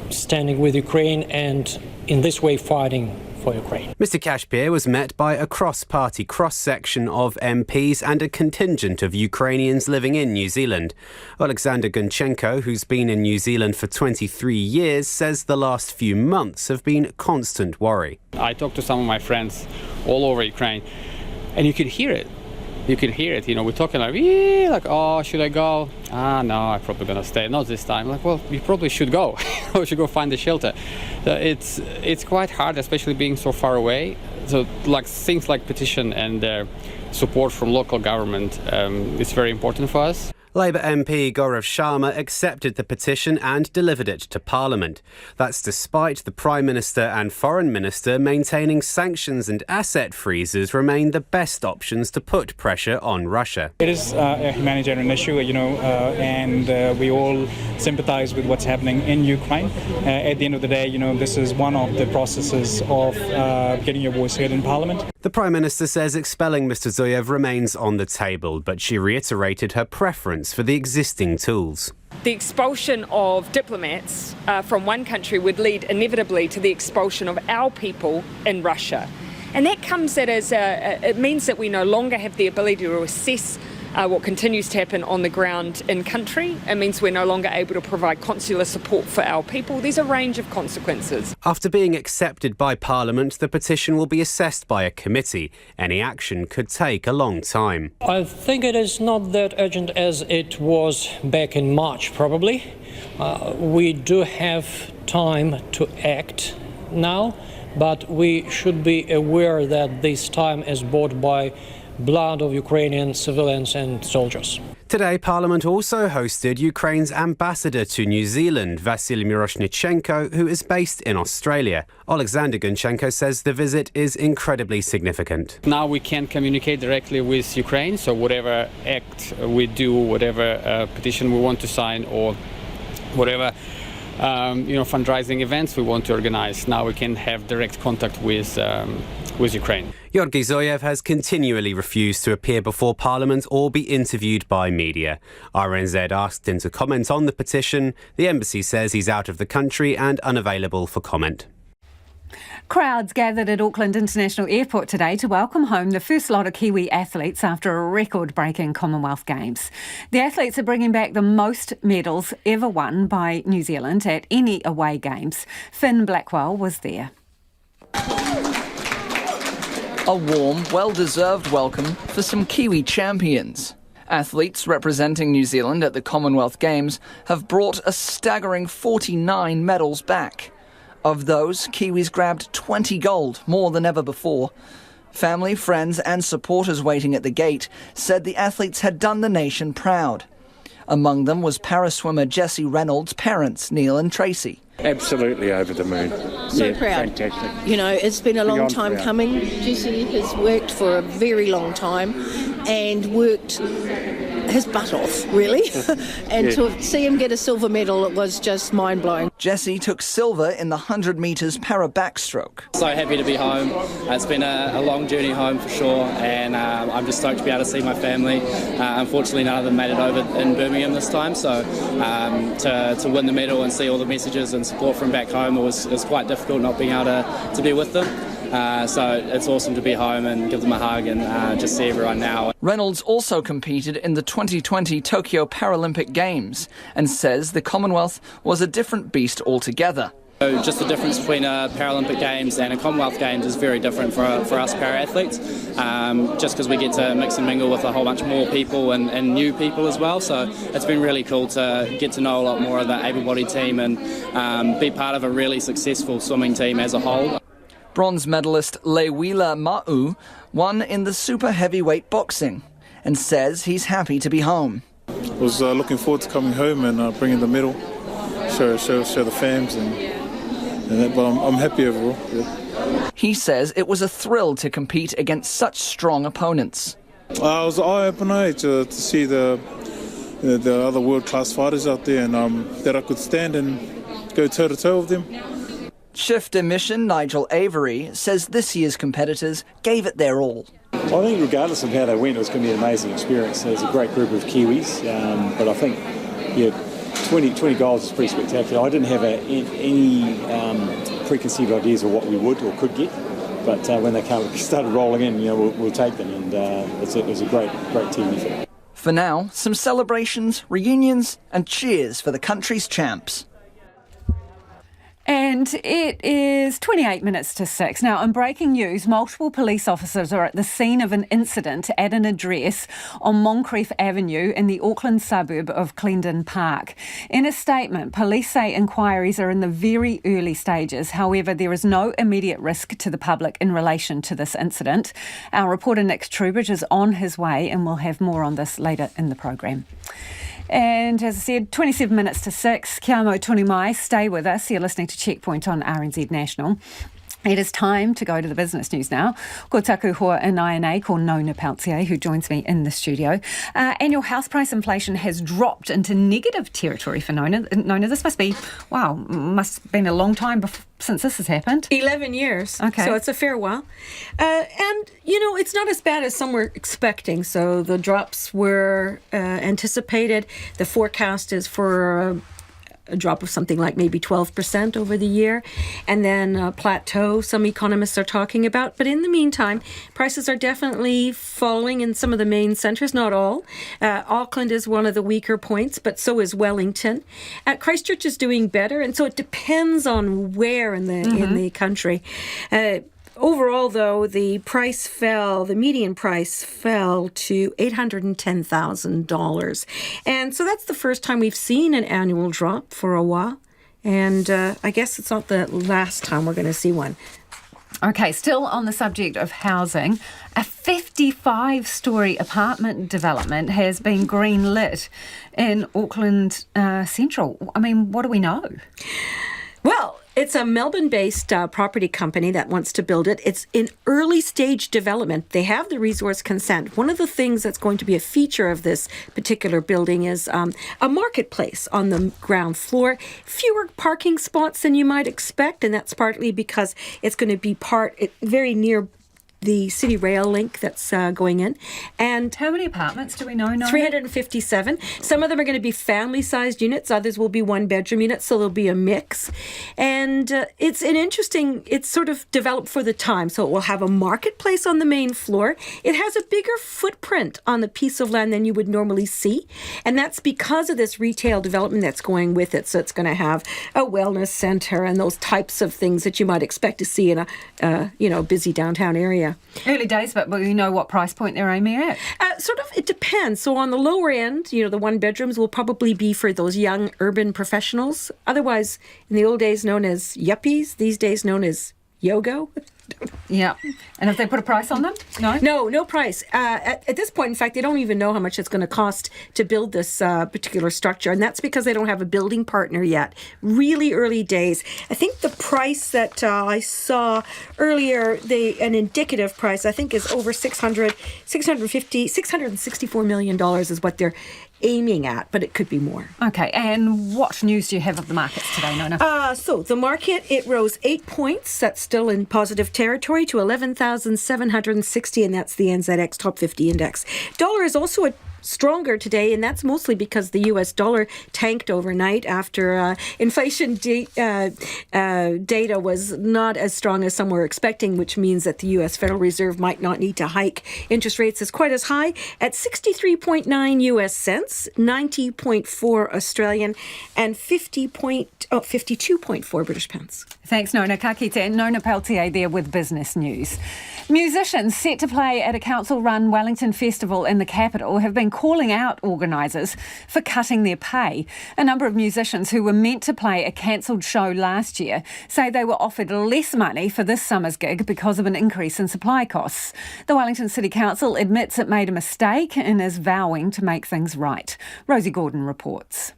standing with Ukraine and in this way fighting for Ukraine. Mr Kashpir was met by a cross-party cross-section of MPs and a contingent of Ukrainians living in New Zealand. Alexander Gunchenko, who's been in New Zealand for 23 years, says the last few months have been constant worry. I talked to some of my friends all over Ukraine, and you could hear it. You can hear it, we're talking oh, should I go? No, I'm probably going to stay. Not this time. Well, you probably should go. You should go find a shelter. It's quite hard, especially being so far away. So, things like petition and support from local government is very important for us. Labour MP Gaurav Sharma accepted the petition and delivered it to Parliament. That's despite the Prime Minister and Foreign Minister maintaining sanctions and asset freezes remain the best options to put pressure on Russia. It is a humanitarian issue, and we all sympathise with what's happening in Ukraine. At the end of the day, this is one of the processes of getting your voice heard in Parliament. The Prime Minister says expelling Mr Zuyev remains on the table, but she reiterated her preference for the existing tools. The expulsion of diplomats from one country would lead inevitably to the expulsion of our people in Russia. And that comes it means that we no longer have the ability to assess what continues to happen on the ground in country. It means we're no longer able to provide consular support for our people. There's a range of consequences. After being accepted by Parliament, the petition will be assessed by a committee. Any action could take a long time. I think it is not that urgent as it was back in March, probably. We do have time to act now, but we should be aware that this time is bought by blood of Ukrainian civilians and soldiers. Today, Parliament also hosted Ukraine's ambassador to New Zealand, Vasily Miroshnichenko, who is based in Australia. Alexander Gunchenko says the visit is incredibly significant. Now we can communicate directly with Ukraine, so whatever act we do, whatever petition we want to sign, or whatever fundraising events we want to organize, now we can have direct contact with Ukraine. Georgy Zuyev has continually refused to appear before Parliament or be interviewed by media. RNZ asked him to comment on the petition. The embassy says he's out of the country and unavailable for comment. Crowds gathered at Auckland International Airport today to welcome home the first lot of Kiwi athletes after a record-breaking Commonwealth Games. The athletes are bringing back the most medals ever won by New Zealand at any away games. Finn Blackwell was there. A warm, well-deserved welcome for some Kiwi champions. Athletes representing New Zealand at the Commonwealth Games have brought a staggering 49 medals back. Of those, Kiwis grabbed 20 gold, more than ever before. Family, friends and supporters waiting at the gate said the athletes had done the nation proud. Among them was paraswimmer Jessie Reynolds' parents, Neil and Tracy. Absolutely over the moon. So proud. Fantastic. It's been a long Beyond time proud. coming. Jessie has worked for a very long time and worked his butt off, really. And to see him get a silver medal, it was just mind-blowing. Jessie took silver in the 100 metres para backstroke. So happy to be home. It's been a long journey home for sure, and I'm just stoked to be able to see my family. Unfortunately, none of them made it over in Birmingham this time, so to win the medal and see all the messages and support from back home, it was quite difficult not being able to be with them. So it's awesome to be home and give them a hug and just see everyone now. Reynolds also competed in the 2020 Tokyo Paralympic Games and says the Commonwealth was a different beast altogether. So just the difference between a Paralympic Games and a Commonwealth Games is very different for us para-athletes, just because we get to mix and mingle with a whole bunch more people and new people as well. So it's been really cool to get to know a lot more of the able-bodied team and be part of a really successful swimming team as a whole. Bronze medalist Leiwila Ma'u won in the super heavyweight boxing and says he's happy to be home. I was looking forward to coming home and bringing the medal, show the fans, but I'm happy overall. Yeah. He says it was a thrill to compete against such strong opponents. It was an eye-opener to see the other world-class fighters out there, and that I could stand and go toe-to-toe with them. Shift emission Nigel Avery says this year's competitors gave it their all. I think regardless of how they went, it was going to be an amazing experience. There's a great group of Kiwis, but I think 20 goals is pretty spectacular. I didn't have any preconceived ideas of what we would or could get, but when they started rolling in, we'll take them, and it was a great team effort. For now, some celebrations, reunions and cheers for the country's champs. And it is 28 minutes to 6. Now, in breaking news, multiple police officers are at the scene of an incident at an address on Moncrieff Avenue in the Auckland suburb of Clendon Park. In a statement, police say inquiries are in the very early stages. However, there is no immediate risk to the public in relation to this incident. Our reporter Nick Trubridge is on his way, and we'll have more on this later in the programme. And as I said, 27 minutes to 6. Kia amo tonu mai. Stay with us. You're listening to Checkpoint on RNZ National. It is time to go to the business news now. Ko taku hoa in INA, ko Nona Peltier, who joins me in the studio. Annual house price inflation has dropped into negative territory for Nona. Nona, this must have been a long time since this has happened. 11 years. Okay. So it's a fair while. And, you know, it's not as bad as some were expecting. So the drops were anticipated. The forecast is for a drop of something like maybe 12% over the year, and then a plateau some economists are talking about. But in the meantime, prices are definitely falling in some of the main centres, not all. Auckland is one of the weaker points, but so is Wellington. Christchurch is doing better, and so it depends on where in the country. Overall, though, the median price fell to $810,000. And so that's the first time we've seen an annual drop for a while. And I guess it's not the last time we're going to see one. Okay, still on the subject of housing, a 55-storey apartment development has been green-lit in Auckland Central. I mean, what do we know? Well, it's a Melbourne-based property company that wants to build it. It's in early stage development. They have the resource consent. One of the things that's going to be a feature of this particular building is a marketplace on the ground floor. Fewer parking spots than you might expect, and that's partly because it's going to be very near the City Rail link that's going in. And how many apartments do we know now? 357. Some of them are going to be family-sized units. Others will be one-bedroom units, so there'll be a mix. And it's sort of developed for the time. So it will have a marketplace on the main floor. It has a bigger footprint on the piece of land than you would normally see. And that's because of this retail development that's going with it. So it's going to have a wellness centre and those types of things that you might expect to see in a busy downtown area. Early days, but will you know what price point they're aiming at? It depends. So on the lower end, the one bedrooms will probably be for those young urban professionals. Otherwise, in the old days known as yuppies, these days known as yogo. Yeah. And have they put a price on them? No? No price. At this point, in fact, they don't even know how much it's going to cost to build this particular structure. And that's because they don't have a building partner yet. Really early days. I think the price that I saw earlier, an indicative price, I think is over $664 million is what they're aiming at, but it could be more. Okay, and what news do you have of the markets today, Nona? So the market, it rose 8 points. That's still in positive territory to 11,760, and that's the NZX Top 50 Index. Dollar is also stronger today, and that's mostly because the US dollar tanked overnight after inflation data was not as strong as some were expecting, which means that the US Federal Reserve might not need to hike interest rates as quite as high at 63.9 US cents, 90.4 Australian, and 52.4 British pence. Thanks, Nona. Ka kite. Nona Peltier there with business news. Musicians set to play at a council-run Wellington festival in the capital have been calling out organisers for cutting their pay. A number of musicians who were meant to play a cancelled show last year say they were offered less money for this summer's gig because of an increase in supply costs. The Wellington City Council admits it made a mistake and is vowing to make things right. Rosie Gordon reports.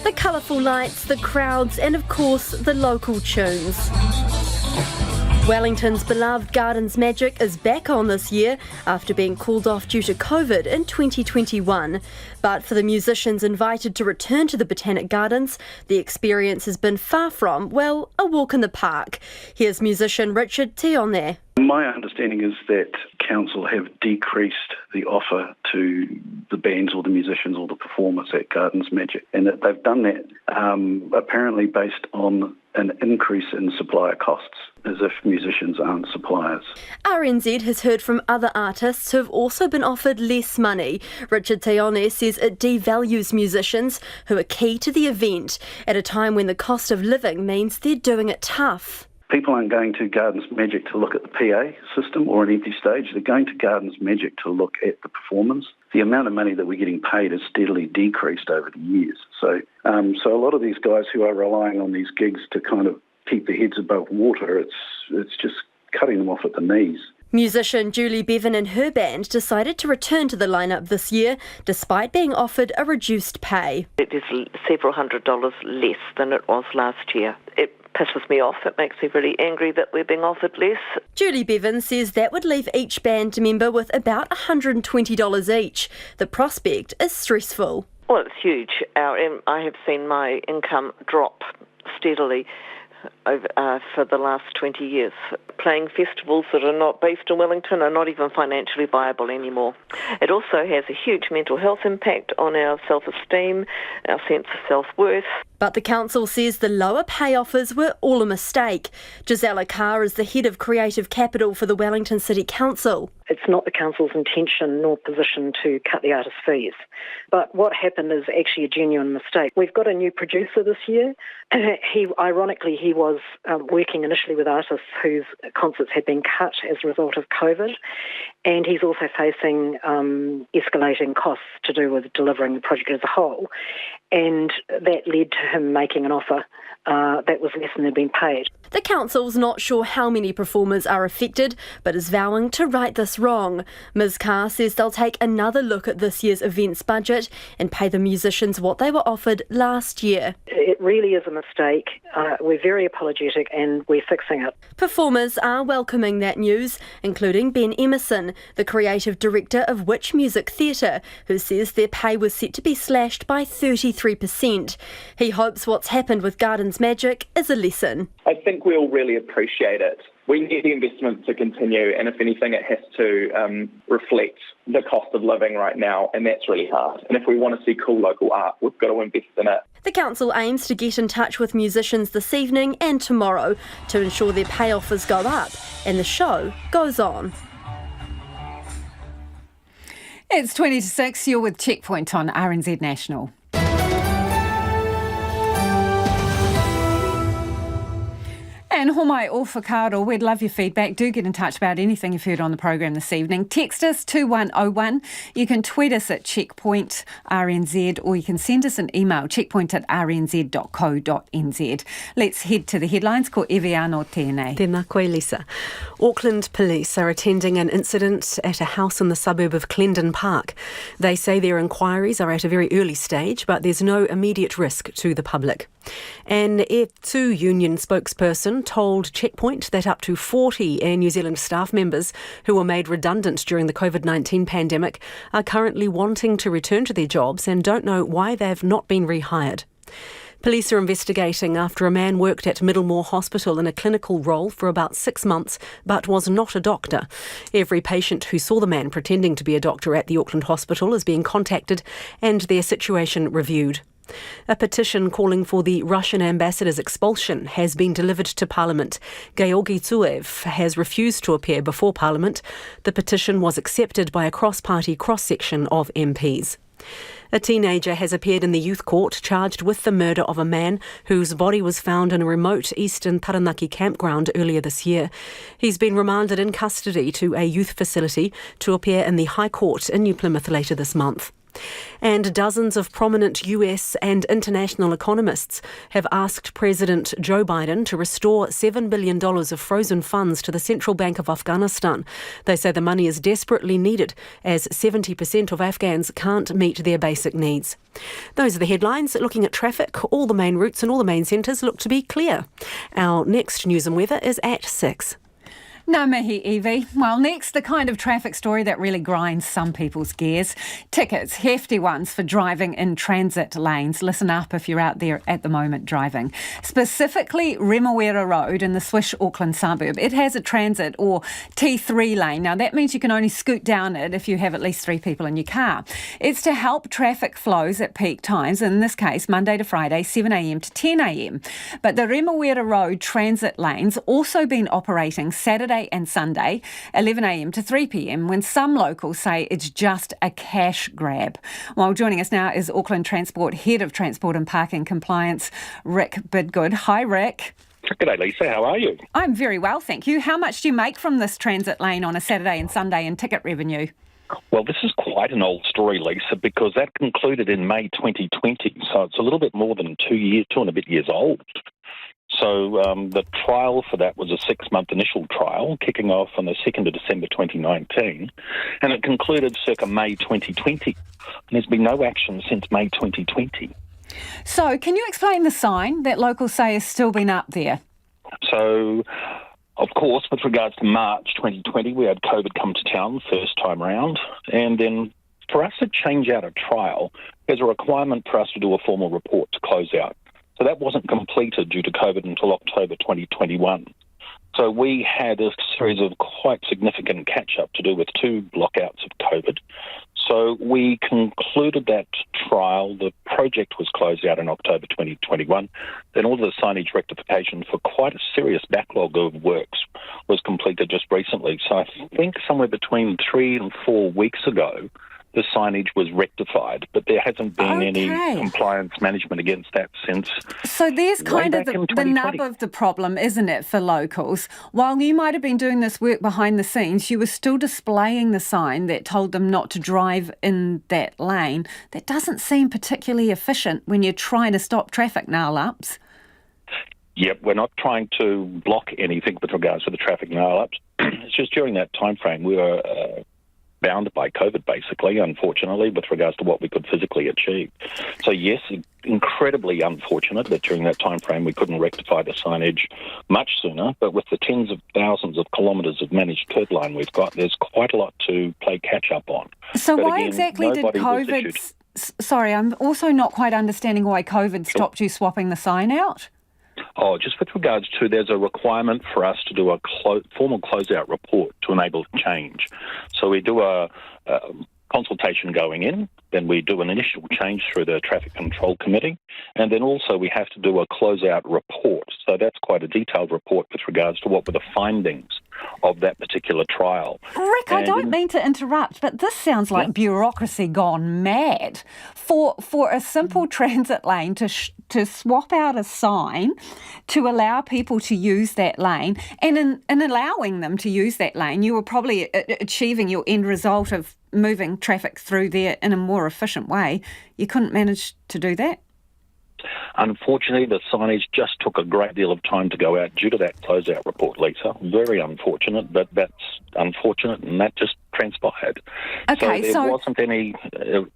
The colourful lights, the crowds, and of course the local tunes. Wellington's beloved Gardens Magic is back on this year after being called off due to COVID in 2021. But for the musicians invited to return to the Botanic Gardens, the experience has been far from, well, a walk in the park. Here's musician Richard Tione. My understanding is that council have decreased the offer to the bands or the musicians or the performers at Gardens Magic, and that they've done that apparently based on an increase in supplier costs, as if musicians aren't suppliers. RNZ has heard from other artists who have also been offered less money. Richard Teone says it devalues musicians who are key to the event at a time when the cost of living means they're doing it tough. People aren't going to Gardens Magic to look at the PA system or an empty stage. They're going to Gardens Magic to look at the performance. The amount of money that we're getting paid has steadily decreased over the years. So a lot of these guys who are relying on these gigs to kind of keep their heads above water, it's just cutting them off at the knees. Musician Julie Bevan and her band decided to return to the lineup this year despite being offered a reduced pay. It is several $100s less than it was last year. It pisses me off. It makes me really angry that we're being offered less. Julie Bevan says that would leave each band member with about $120 each. The prospect is stressful. Well, it's huge. I have seen my income drop steadily for the last 20 years. Playing festivals that are not based in Wellington are not even financially viable anymore. It also has a huge mental health impact on our self-esteem, our sense of self-worth. But the council says the lower pay offers were all a mistake. Gisela Carr is the head of creative capital for the Wellington City Council. It's not the council's intention nor position to cut the artists' fees. But what happened is actually a genuine mistake. We've got a new producer this year. He was working initially with artists whose concerts had been cut as a result of COVID. And he's also facing escalating costs to do with delivering the project as a whole. And that led to him making an offer that was less than had been paid. The council's not sure how many performers are affected, but is vowing to right this wrong. Ms Carr says they'll take another look at this year's events budget and pay the musicians what they were offered last year. It really is a mistake. We're very apologetic and we're fixing it. Performers are welcoming that news, including Ben Emerson, the creative director of Which Music Theatre, who says their pay was set to be slashed by 33%. He hopes what's happened with Gardens Magic is a lesson. I think we all really appreciate it. We need the investment to continue, and if anything, it has to reflect the cost of living right now, and that's really hard. And if we want to see cool local art, we've got to invest in it. The council aims to get in touch with musicians this evening and tomorrow to ensure their pay offers go up and the show goes on. It's 20 to 6, you're with Checkpoint on RNZ National. And homai o whakaaro, we'd love your feedback. Do get in touch about anything you've heard on the program this evening. Text us 2101. You can tweet us at Checkpoint RNZ, or you can send us an email, checkpoint@rnz.co.nz. Let's head to the headlines. Ko ewe anō tēnei. Tēnā koe, Lisa. Auckland police are attending an incident at a house in the suburb of Clendon Park. They say their inquiries are at a very early stage, but there's no immediate risk to the public. An Air2 union spokesperson told Checkpoint that up to 40 Air New Zealand staff members who were made redundant during the COVID-19 pandemic are currently wanting to return to their jobs and don't know why they've not been rehired. Police are investigating after a man worked at Middlemore Hospital in a clinical role for about 6 months, but was not a doctor. Every patient who saw the man pretending to be a doctor at the Auckland Hospital is being contacted and their situation reviewed. A petition calling for the Russian ambassador's expulsion has been delivered to Parliament. Georgi Tsuev has refused to appear before Parliament. The petition was accepted by a cross-party cross-section of MPs. A teenager has appeared in the youth court charged with the murder of a man whose body was found in a remote eastern Taranaki campground earlier this year. He's been remanded in custody to a youth facility to appear in the High Court in New Plymouth later this month. And dozens of prominent US and international economists have asked President Joe Biden to restore $7 billion of frozen funds to the Central Bank of Afghanistan. They say the money is desperately needed as 70% of Afghans can't meet their basic needs. Those are the headlines. Looking at traffic, all the main routes and all the main centres look to be clear. Our next news and weather is at 6. Ngā mihi, Evie. Well, next, the kind of traffic story that really grinds some people's gears. Tickets, hefty ones for driving in transit lanes. Listen up if you're out there at the moment driving. Specifically, Remuera Road in the Swish Auckland suburb. It has a transit or T3 lane. Now, that means you can only scoot down it if you have at least 3 people in your car. It's to help traffic flows at peak times, in this case, Monday to Friday, 7am to 10am. But the Remuera Road transit lanes also been operating Saturday and Sunday, 11am to 3pm, when some locals say it's just a cash grab. Well, joining us now is Auckland Transport Head of Transport and Parking Compliance, Rick Bidgood. Hi, Rick. G'day, Lisa. How are you? I'm very well, thank you. How much do you make from this transit lane on a Saturday and Sunday in ticket revenue? Well, this is quite an old story, Lisa, because that concluded in May 2020, so it's a little bit more than 2 and a bit years old. So the trial for that was a 6-month initial trial, kicking off on the 2nd of December 2019, and it concluded circa May 2020. And there's been no action since May 2020. So can you explain the sign that locals say has still been up there? So, of course, with regards to March 2020, we had COVID come to town first time round, and then for us to change out a trial, there's a requirement for us to do a formal report to close out. So that wasn't completed due to COVID until October 2021. So we had a series of quite significant catch-up to do with 2 blockouts of COVID. So we concluded that trial. The project was closed out in October 2021. Then all the signage rectification for quite a serious backlog of works was completed just recently. So I think somewhere between 3 and 4 weeks ago, the signage was rectified, but there hasn't been any compliance management against that since. So there's kind of the nub of the problem, isn't it, for locals? While you might have been doing this work behind the scenes, you were still displaying the sign that told them not to drive in that lane. That doesn't seem particularly efficient when you're trying to stop traffic, nail-ups. Yep, we're not trying to block anything with regards to the traffic nail-ups. It's just during that time frame we were bound by COVID, basically, unfortunately, with regards to what we could physically achieve. So, yes, incredibly unfortunate that during that time frame we couldn't rectify the signage much sooner, but with the tens of thousands of kilometres of managed curb line we've got, there's quite a lot to play catch-up on. So but why again, exactly did COVID... Sorry, I'm also not quite understanding why COVID stopped you swapping the sign out. Oh, just with regards to, there's a requirement for us to do a formal closeout report to enable change. So we do a consultation going in, then we do an initial change through the Traffic Control Committee, and then also we have to do a closeout report. So that's quite a detailed report with regards to what were the findings of that particular trial. Rick, I don't mean to interrupt, but this sounds like bureaucracy gone mad. For a simple transit lane to swap out a sign to allow people to use that lane, and in allowing them to use that lane, you were probably achieving your end result of moving traffic through there in a more efficient way. You couldn't manage to do that? Unfortunately, the signage just took a great deal of time to go out due to that closeout report, Lisa. Very unfortunate, but that's unfortunate, and that just transpired. Okay, so there wasn't any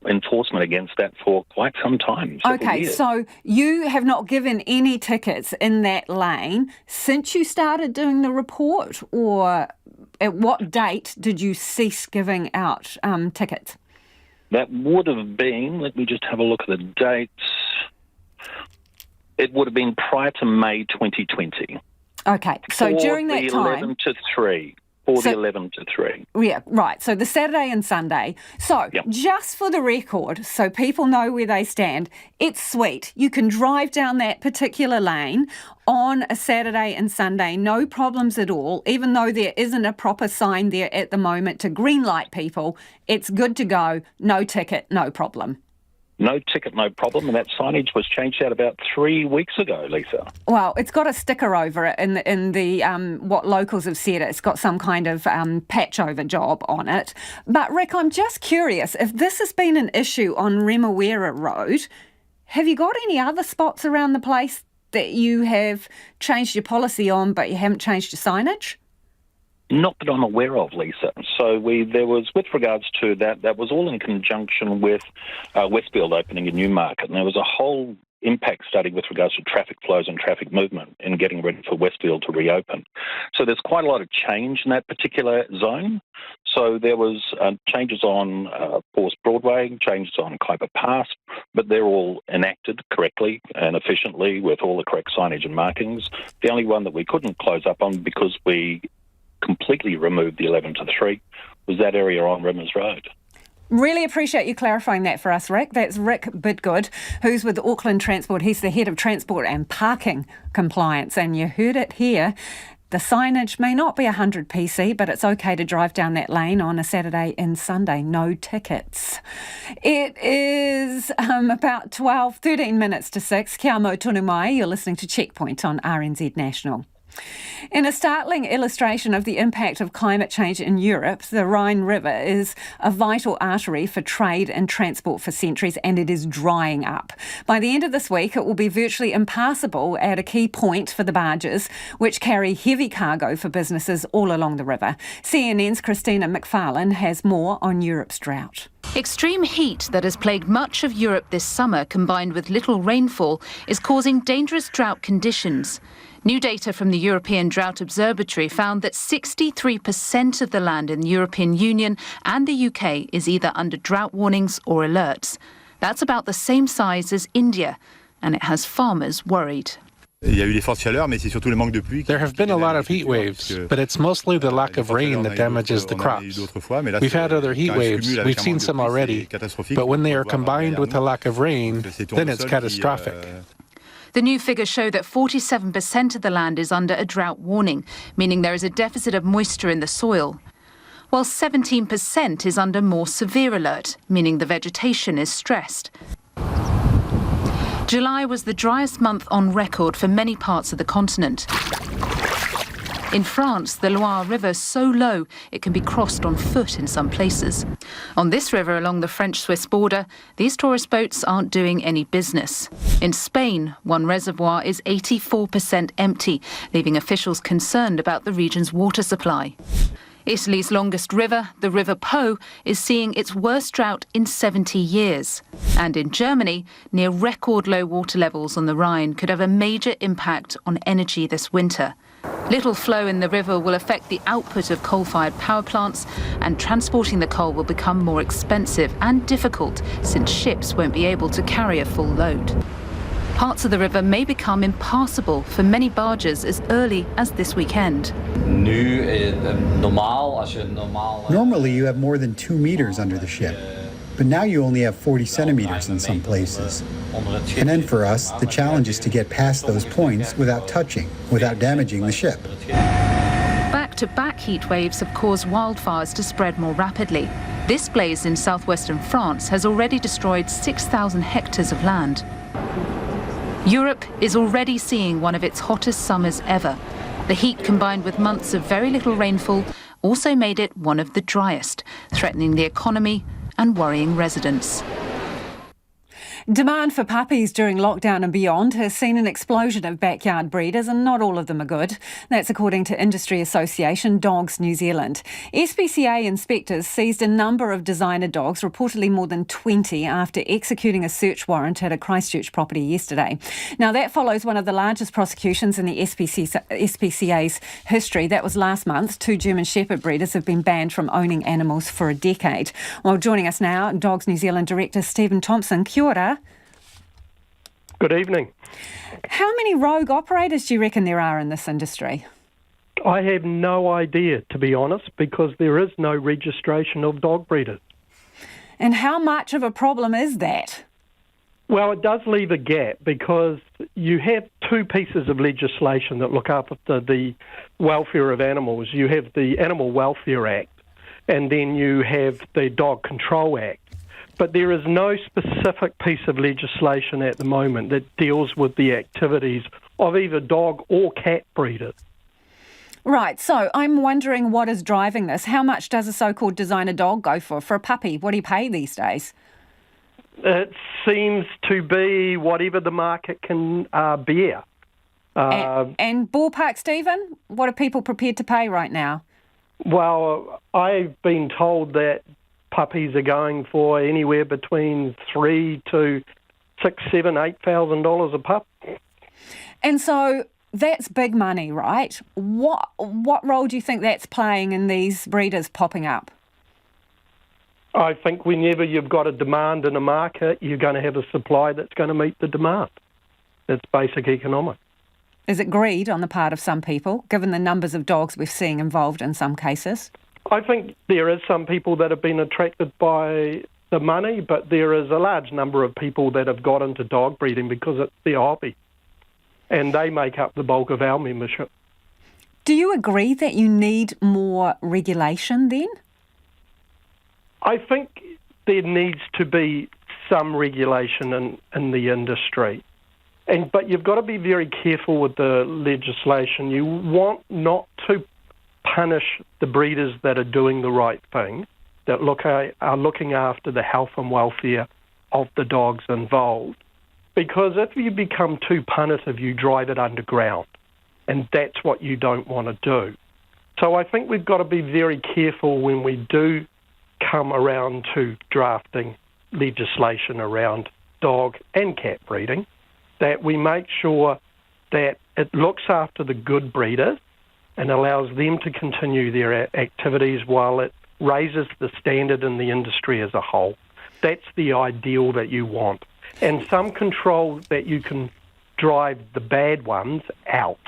enforcement against that for quite some time. Okay, years. So you have not given any tickets in that lane since you started doing the report, or at what date did you cease giving out tickets? That would have been, let me just have a look at the dates. It would have been prior to May 2020. Okay, so during that time... 11 to 3. The 11 to 3. Yeah, right. So the Saturday and Sunday. So just for the record, so people know where they stand, it's sweet. You can drive down that particular lane on a Saturday and Sunday, no problems at all, even though there isn't a proper sign there at the moment to green light people. It's good to go, no ticket, no problem. No ticket, no problem, and that signage was changed out about 3 weeks ago, Lisa. Well, it's got a sticker over it in the what locals have said. It's got some kind of patch-over job on it. But, Rick, I'm just curious, if this has been an issue on Remuera Road, have you got any other spots around the place that you have changed your policy on but you haven't changed your signage? Not that I'm aware of, Lisa. So there was, with regards to that was all in conjunction with Westfield opening a new market, and there was a whole impact study with regards to traffic flows and traffic movement and getting ready for Westfield to reopen. So there's quite a lot of change in that particular zone. So there was changes on Force Broadway, changes on Kuiper Pass, but they're all enacted correctly and efficiently with all the correct signage and markings. The only one that we couldn't close up on because we completely removed the 11 to 3 was that area on Rimmers Road. Really appreciate you clarifying that for us, Rick. That's Rick Bidgood, who's with Auckland Transport. He's the head of Transport and Parking Compliance. And you heard it here. The signage may not be 100 PC, but it's okay to drive down that lane on a Saturday and Sunday. No tickets. It is about 13 minutes to 6. Kia mau tonu mai. You're listening to Checkpoint on RNZ National. In a startling illustration of the impact of climate change in Europe, the Rhine River is a vital artery for trade and transport for centuries, and it is drying up. By the end of this week, it will be virtually impassable at a key point for the barges, which carry heavy cargo for businesses all along the river. CNN's Christina McFarlane has more on Europe's drought. Extreme heat that has plagued much of Europe this summer, combined with little rainfall, is causing dangerous drought conditions. New data from the European Drought Observatory found that 63% of the land in the European Union and the UK is either under drought warnings or alerts. That's about the same size as India, and it has farmers worried. There have been a lot of heat waves, but it's mostly the lack of rain that damages the crops. We've had other heat waves, we've seen some already, but when they are combined with a lack of rain, then it's catastrophic. The new figures show that 47% of the land is under a drought warning, meaning there is a deficit of moisture in the soil, while 17% is under more severe alert, meaning the vegetation is stressed. July was the driest month on record for many parts of the continent. In France, the Loire River is so low it can be crossed on foot in some places. On this river along the French-Swiss border, these tourist boats aren't doing any business. In Spain, one reservoir is 84% empty, leaving officials concerned about the region's water supply. Italy's longest river, the River Po, is seeing its worst drought in 70 years. And in Germany, near record low water levels on the Rhine could have a major impact on energy this winter. Little flow in the river will affect the output of coal-fired power plants, and transporting the coal will become more expensive and difficult since ships won't be able to carry a full load. Parts of the river may become impassable for many barges as early as this weekend. Normally you have more than 2 meters under the ship, but now you only have 40 centimeters in some places. And then for us, the challenge is to get past those points without touching, without damaging the ship. Back-to-back heat waves have caused wildfires to spread more rapidly. This blaze in southwestern France has already destroyed 6,000 hectares of land. Europe is already seeing one of its hottest summers ever. The heat, combined with months of very little rainfall, also made it one of the driest, threatening the economy and worrying residents. Demand for puppies during lockdown and beyond has seen an explosion of backyard breeders, and not all of them are good. That's according to industry association Dogs New Zealand. SPCA inspectors seized a number of designer dogs, reportedly more than 20, after executing a search warrant at a Christchurch property yesterday. Now, that follows one of the largest prosecutions in the SPCA's history. That was last month. 2 German Shepherd breeders have been banned from owning animals for a decade. Well, joining us now, Dogs New Zealand Director Stephen Thompson. Kia ora. Good evening. How many rogue operators do you reckon there are in this industry? I have no idea, to be honest, because there is no registration of dog breeders. And how much of a problem is that? Well, it does leave a gap because you have 2 pieces of legislation that look after the welfare of animals. You have the Animal Welfare Act, and then you have the Dog Control Act. But there is no specific piece of legislation at the moment that deals with the activities of either dog or cat breeders. Right, so I'm wondering what is driving this. How much does a so-called designer dog go for a puppy? What do you pay these days? It seems to be whatever the market can bear. And ballpark, Stephen, what are people prepared to pay right now? Well, I've been told that puppies are going for anywhere between $3,000 to $6,000, $7,000, $8,000 a pup. And so that's big money, right? What role do you think that's playing in these breeders popping up? I think whenever you've got a demand in a market, you're going to have a supply that's going to meet the demand. It's basic economics. Is it greed on the part of some people, given the numbers of dogs we're seeing involved in some cases? I think there is some people that have been attracted by the money, but there is a large number of people that have got into dog breeding because it's their hobby, and they make up the bulk of our membership. Do you agree that you need more regulation then? I think there needs to be some regulation in the industry. But you've got to be very careful with the legislation. You want not to punish the breeders that are doing the right thing, that are looking after the health and welfare of the dogs involved. Because if you become too punitive, you drive it underground, and that's what you don't want to do. So I think we've got to be very careful when we do come around to drafting legislation around dog and cat breeding, that we make sure that it looks after the good breeders and allows them to continue their activities while it raises the standard in the industry as a whole. That's the ideal that you want. And some control that you can drive the bad ones out.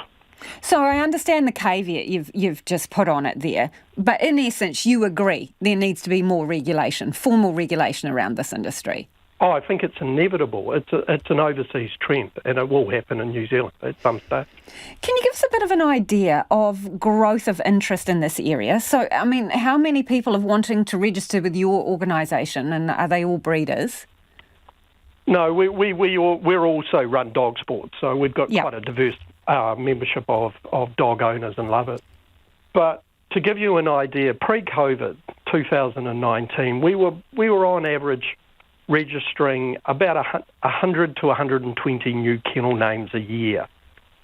So I understand the caveat you've just put on it there, but in essence you agree there needs to be more regulation, formal regulation around this industry. Oh, I think it's inevitable. It's an overseas trend, and it will happen in New Zealand at some stage. Can you give us a bit of an idea of growth of interest in this area? So, I mean, how many people are wanting to register with your organisation, and are they all breeders? No, we're also run dog sports, so we've got quite a diverse membership of dog owners and lovers. But to give you an idea, pre-COVID, 2019, we were on average registering about 100 to 120 new kennel names a year.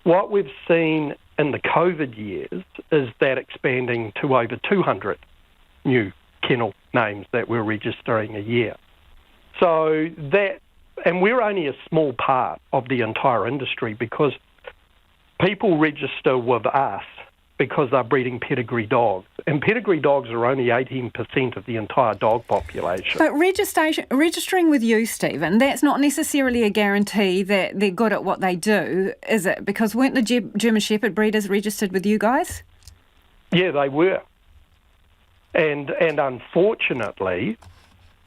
What we've seen in the COVID years is that expanding to over 200 new kennel names that we're registering a year. So that, and we're only a small part of the entire industry because people register with us because they're breeding pedigree dogs. And pedigree dogs are only 18% of the entire dog population. But registering with you, Stephen, that's not necessarily a guarantee that they're good at what they do, is it? Because weren't the German Shepherd breeders registered with you guys? Yeah, they were. And unfortunately,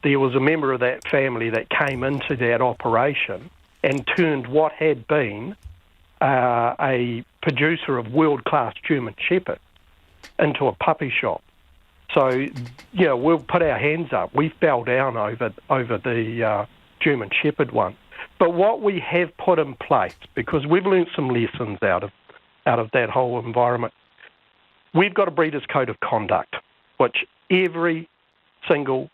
there was a member of that family that came into that operation and turned what had been a producer of world-class German Shepherd into a puppy shop. So, we'll put our hands up. We fell down over the German Shepherd one. But what we have put in place, because we've learnt some lessons out of that whole environment, we've got a Breeders' Code of Conduct, which every single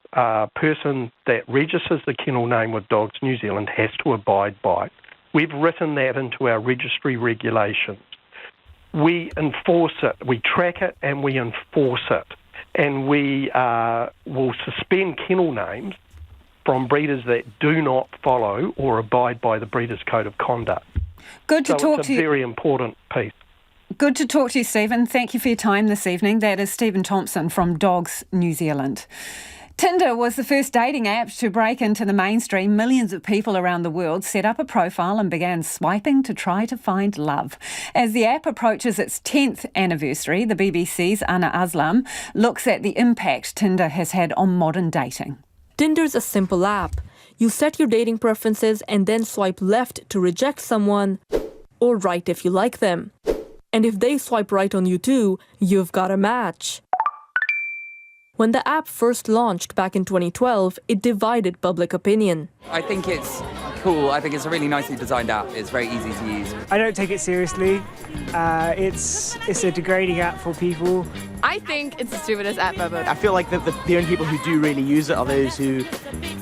person that registers the kennel name with Dogs New Zealand has to abide by. We've written that into our registry regulations. We enforce it, we track it, and we enforce it. And we will suspend kennel names from breeders that do not follow or abide by the Breeders' Code of Conduct. Good to talk to you. It's a very important piece. Good to talk to you, Stephen. Thank you for your time this evening. That is Stephen Thompson from Dogs New Zealand. Tinder was the first dating app to break into the mainstream. Millions of people around the world set up a profile and began swiping to try to find love. As the app approaches its 10th anniversary, the BBC's Anna Aslam looks at the impact Tinder has had on modern dating. Tinder's a simple app. You set your dating preferences and then swipe left to reject someone, or right if you like them. And if they swipe right on you too, you've got a match. When the app first launched back in 2012, it divided public opinion. I think it's cool. I think it's a really nicely designed app. It's very easy to use. I don't take it seriously. It's a degrading app for people. I think it's the stupidest app ever. I feel like the only people who do really use it are those who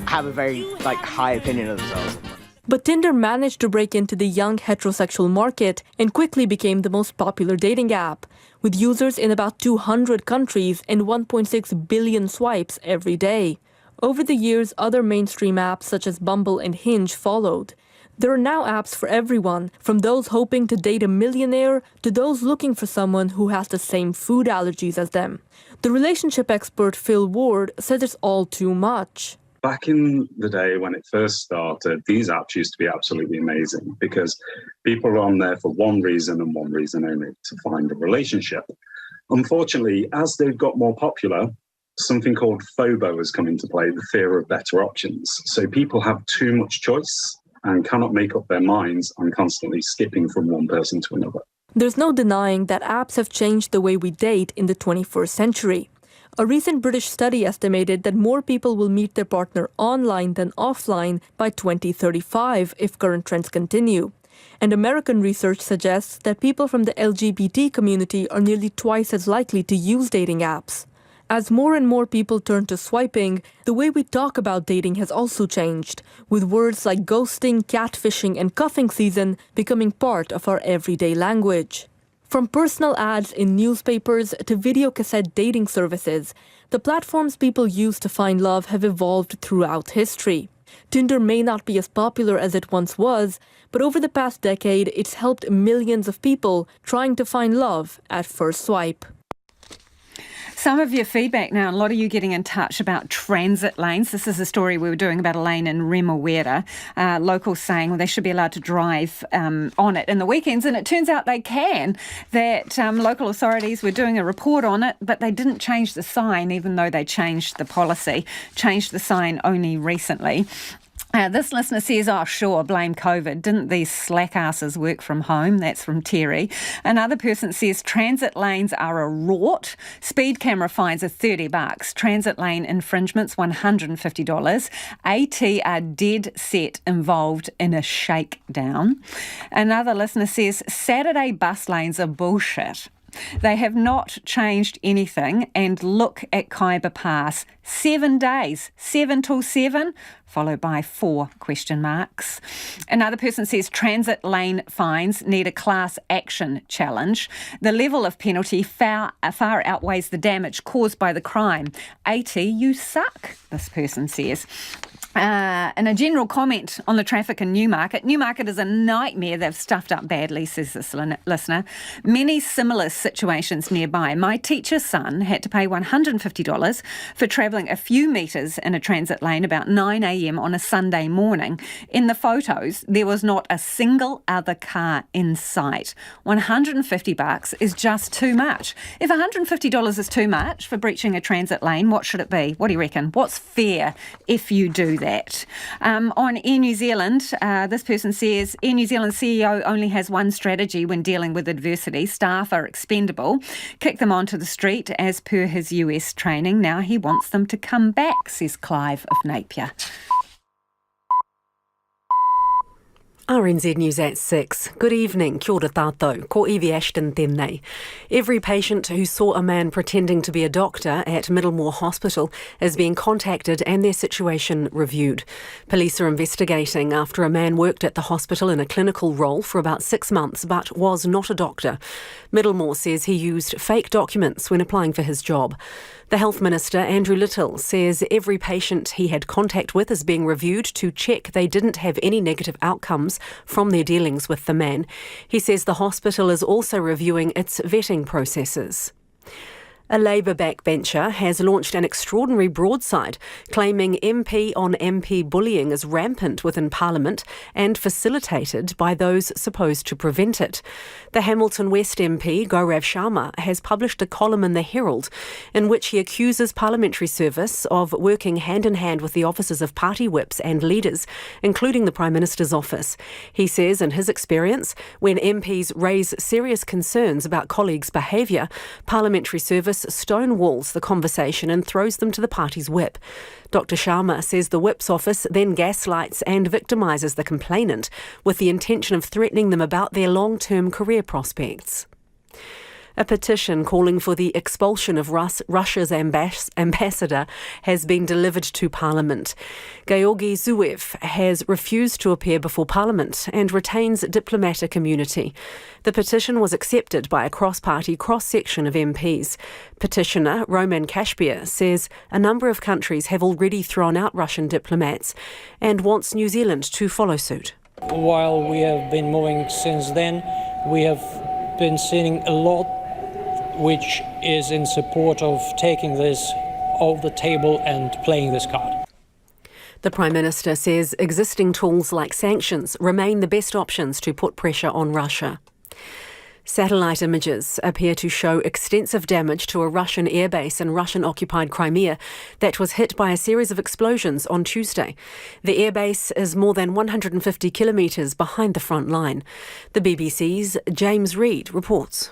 have a very high opinion of themselves. But Tinder managed to break into the young heterosexual market and quickly became the most popular dating app, with users in about 200 countries and 1.6 billion swipes every day. Over the years, other mainstream apps such as Bumble and Hinge followed. There are now apps for everyone, from those hoping to date a millionaire to those looking for someone who has the same food allergies as them. The relationship expert Phil Ward says it's all too much. Back in the day when it first started, these apps used to be absolutely amazing because people were on there for one reason and one reason only, to find a relationship. Unfortunately, as they've got more popular, something called FOBO has come into play, the fear of better options. So people have too much choice and cannot make up their minds on constantly skipping from one person to another. There's no denying that apps have changed the way we date in the 21st century. A recent British study estimated that more people will meet their partner online than offline by 2035 if current trends continue. And American research suggests that people from the LGBT community are nearly twice as likely to use dating apps. As more and more people turn to swiping, the way we talk about dating has also changed, with words like ghosting, catfishing, and cuffing season becoming part of our everyday language. From personal ads in newspapers to video cassette dating services, the platforms people use to find love have evolved throughout history. Tinder may not be as popular as it once was, but over the past decade, it's helped millions of people trying to find love at first swipe. Some of your feedback now, a lot of you getting in touch about transit lanes. This is a story we were doing about a lane in Remawera. Locals saying they should be allowed to drive on it in the weekends, and it turns out they can. That local authorities were doing a report on it, but they didn't change the sign, even though they changed the policy, changed the sign only recently. This listener says, oh, sure, blame COVID. Didn't these slack asses work from home? That's from Terry. Another person says, transit lanes are a rort. Speed camera fines are $30. Transit lane infringements, $150. AT are dead set involved in a shakedown. Another listener says, Saturday bus lanes are bullshit. They have not changed anything, and look at Khyber Pass. 7 days, 7 till 7, followed by 4 question marks. Another person says transit lane fines need a class action challenge. The level of penalty far outweighs the damage caused by the crime. AT, you suck, this person says. And a general comment on the traffic in Newmarket. Newmarket is a nightmare. They've stuffed up badly, says this listener. Many similar situations nearby. My teacher's son had to pay $150 for travelling a few metres in a transit lane about 9 a.m. on a Sunday morning. In the photos, there was not a single other car in sight. $150 is just too much. If $150 is too much for breaching a transit lane, what should it be? What do you reckon? What's fair if you do that? On Air New Zealand, this person says, Air New Zealand CEO only has one strategy when dealing with adversity. Staff are expendable. Kick them onto the street as per his US training. Now he wants them to come back, says Clive of Napier. RNZ News at 6. Good evening. Kia ora tātou. Ko Evie Ashton tēnei. Every patient who saw a man pretending to be a doctor at Middlemore Hospital is being contacted and their situation reviewed. Police are investigating after a man worked at the hospital in a clinical role for about 6 months but was not a doctor. Middlemore says he used fake documents when applying for his job. The Health Minister, Andrew Little, says every patient he had contact with is being reviewed to check they didn't have any negative outcomes from their dealings with the man. He says the hospital is also reviewing its vetting processes. A Labour backbencher has launched an extraordinary broadside claiming MP on MP bullying is rampant within Parliament and facilitated by those supposed to prevent it. The Hamilton West MP, Gaurav Sharma, has published a column in the Herald in which he accuses Parliamentary Service of working hand in hand with the offices of party whips and leaders, including the Prime Minister's office. He says, in his experience, when MPs raise serious concerns about colleagues' behaviour, Parliamentary Service stonewalls the conversation and throws them to the party's whip. Dr Sharma says the whip's office then gaslights and victimises the complainant with the intention of threatening them about their long-term career prospects. A petition calling for the expulsion of Russia's ambassador has been delivered to Parliament. Georgy Zuev has refused to appear before Parliament and retains diplomatic immunity. The petition was accepted by a cross-party cross-section of MPs. Petitioner Roman Kashpir says a number of countries have already thrown out Russian diplomats and wants New Zealand to follow suit. While we have been moving since then, we have been seeing a lot which is in support of taking this off the table and playing this card. The Prime Minister says existing tools like sanctions remain the best options to put pressure on Russia. Satellite images appear to show extensive damage to a Russian airbase in Russian-occupied Crimea that was hit by a series of explosions on Tuesday. The airbase is more than 150 kilometres behind the front line. The BBC's James Reid reports.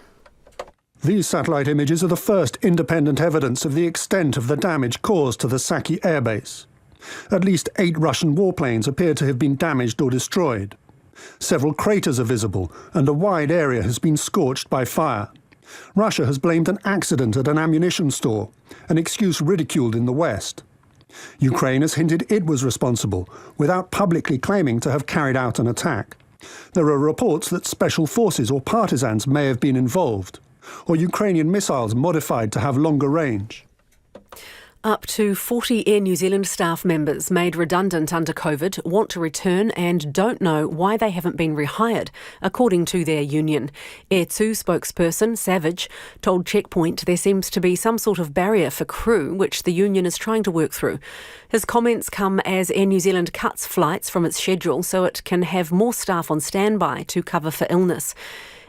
These satellite images are the first independent evidence of the extent of the damage caused to the Saki airbase. At least 8 Russian warplanes appear to have been damaged or destroyed. Several craters are visible, and a wide area has been scorched by fire. Russia has blamed an accident at an ammunition store, an excuse ridiculed in the West. Ukraine has hinted it was responsible, without publicly claiming to have carried out an attack. There are reports that special forces or partisans may have been involved, or Ukrainian missiles modified to have longer range. Up to 40 Air New Zealand staff members made redundant under COVID want to return and don't know why they haven't been rehired, according to their union. Air 2 spokesperson Savage told Checkpoint there seems to be some sort of barrier for crew, which the union is trying to work through. His comments come as Air New Zealand cuts flights from its schedule so it can have more staff on standby to cover for illness.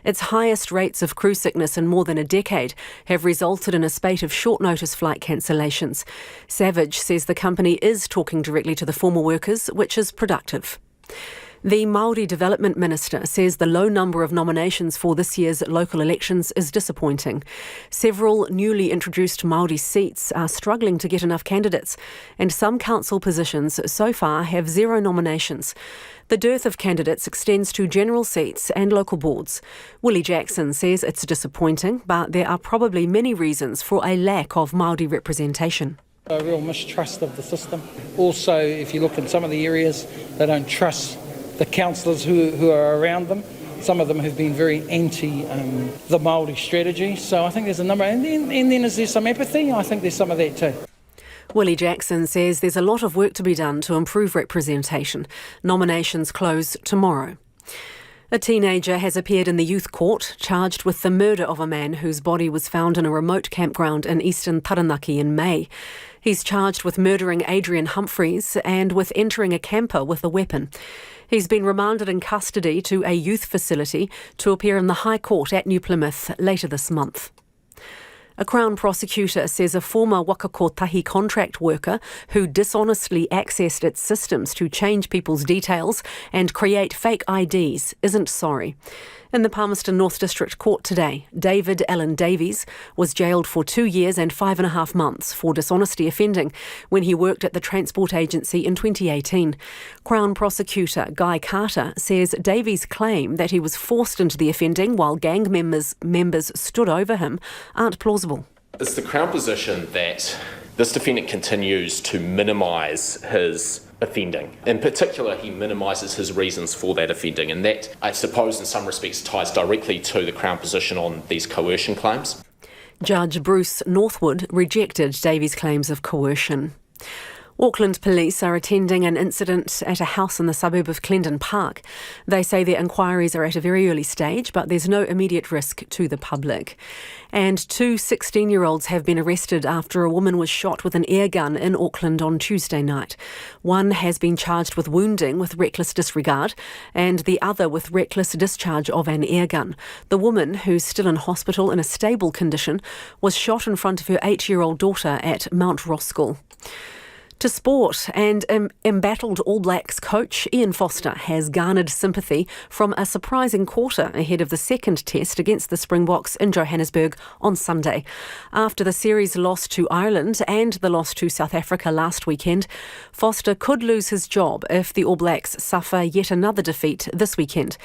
Its highest rates of crew sickness in more than a decade have resulted in a spate of short-notice flight cancellations. Savage says the company is talking directly to the former workers, which is productive. The Māori Development Minister says the low number of nominations for this year's local elections is disappointing. Several newly introduced Māori seats are struggling to get enough candidates, and some council positions so far have 0 nominations. The dearth of candidates extends to general seats and local boards. Willie Jackson says it's disappointing, but there are probably many reasons for a lack of Māori representation. A real mistrust of the system. Also, if you look in some of the areas, they don't trust the councillors who are around them. Some of them have been very anti the Māori strategy. So I think there's a number. And then is there some apathy? I think there's some of that too. Willie Jackson says there's a lot of work to be done to improve representation. Nominations close tomorrow. A teenager has appeared in the youth court, charged with the murder of a man whose body was found in a remote campground in eastern Taranaki in May. He's charged with murdering Adrian Humphreys and with entering a camper with a weapon. He's been remanded in custody to a youth facility to appear in the High Court at New Plymouth later this month. A Crown prosecutor says a former Waka Kotahi contract worker who dishonestly accessed its systems to change people's details and create fake IDs isn't sorry. In the Palmerston North District Court today, David Allen Davies was jailed for 2 years and 5.5 months for dishonesty offending when he worked at the Transport Agency in 2018. Crown prosecutor Guy Carter says Davies' claim that he was forced into the offending while gang members stood over him aren't plausible. It's the Crown position that this defendant continues to minimise his offending. In particular, he minimises his reasons for that offending, and that, I suppose, in some respects ties directly to the Crown position on these coercion claims. Judge Bruce Northwood rejected Davies' claims of coercion. Auckland police are attending an incident at a house in the suburb of Clendon Park. They say their inquiries are at a very early stage, but there's no immediate risk to the public. And 2 16-year-olds have been arrested after a woman was shot with an air gun in Auckland on Tuesday night. One has been charged with wounding with reckless disregard, and the other with reckless discharge of an air gun. The woman, who's still in hospital in a stable condition, was shot in front of her 8-year-old daughter at Mount Roskill. To sport, and embattled All Blacks coach Ian Foster has garnered sympathy from a surprising quarter ahead of the second test against the Springboks in Johannesburg on Sunday. After the series loss to Ireland and the loss to South Africa last weekend, Foster could lose his job if the All Blacks suffer yet another defeat this weekend.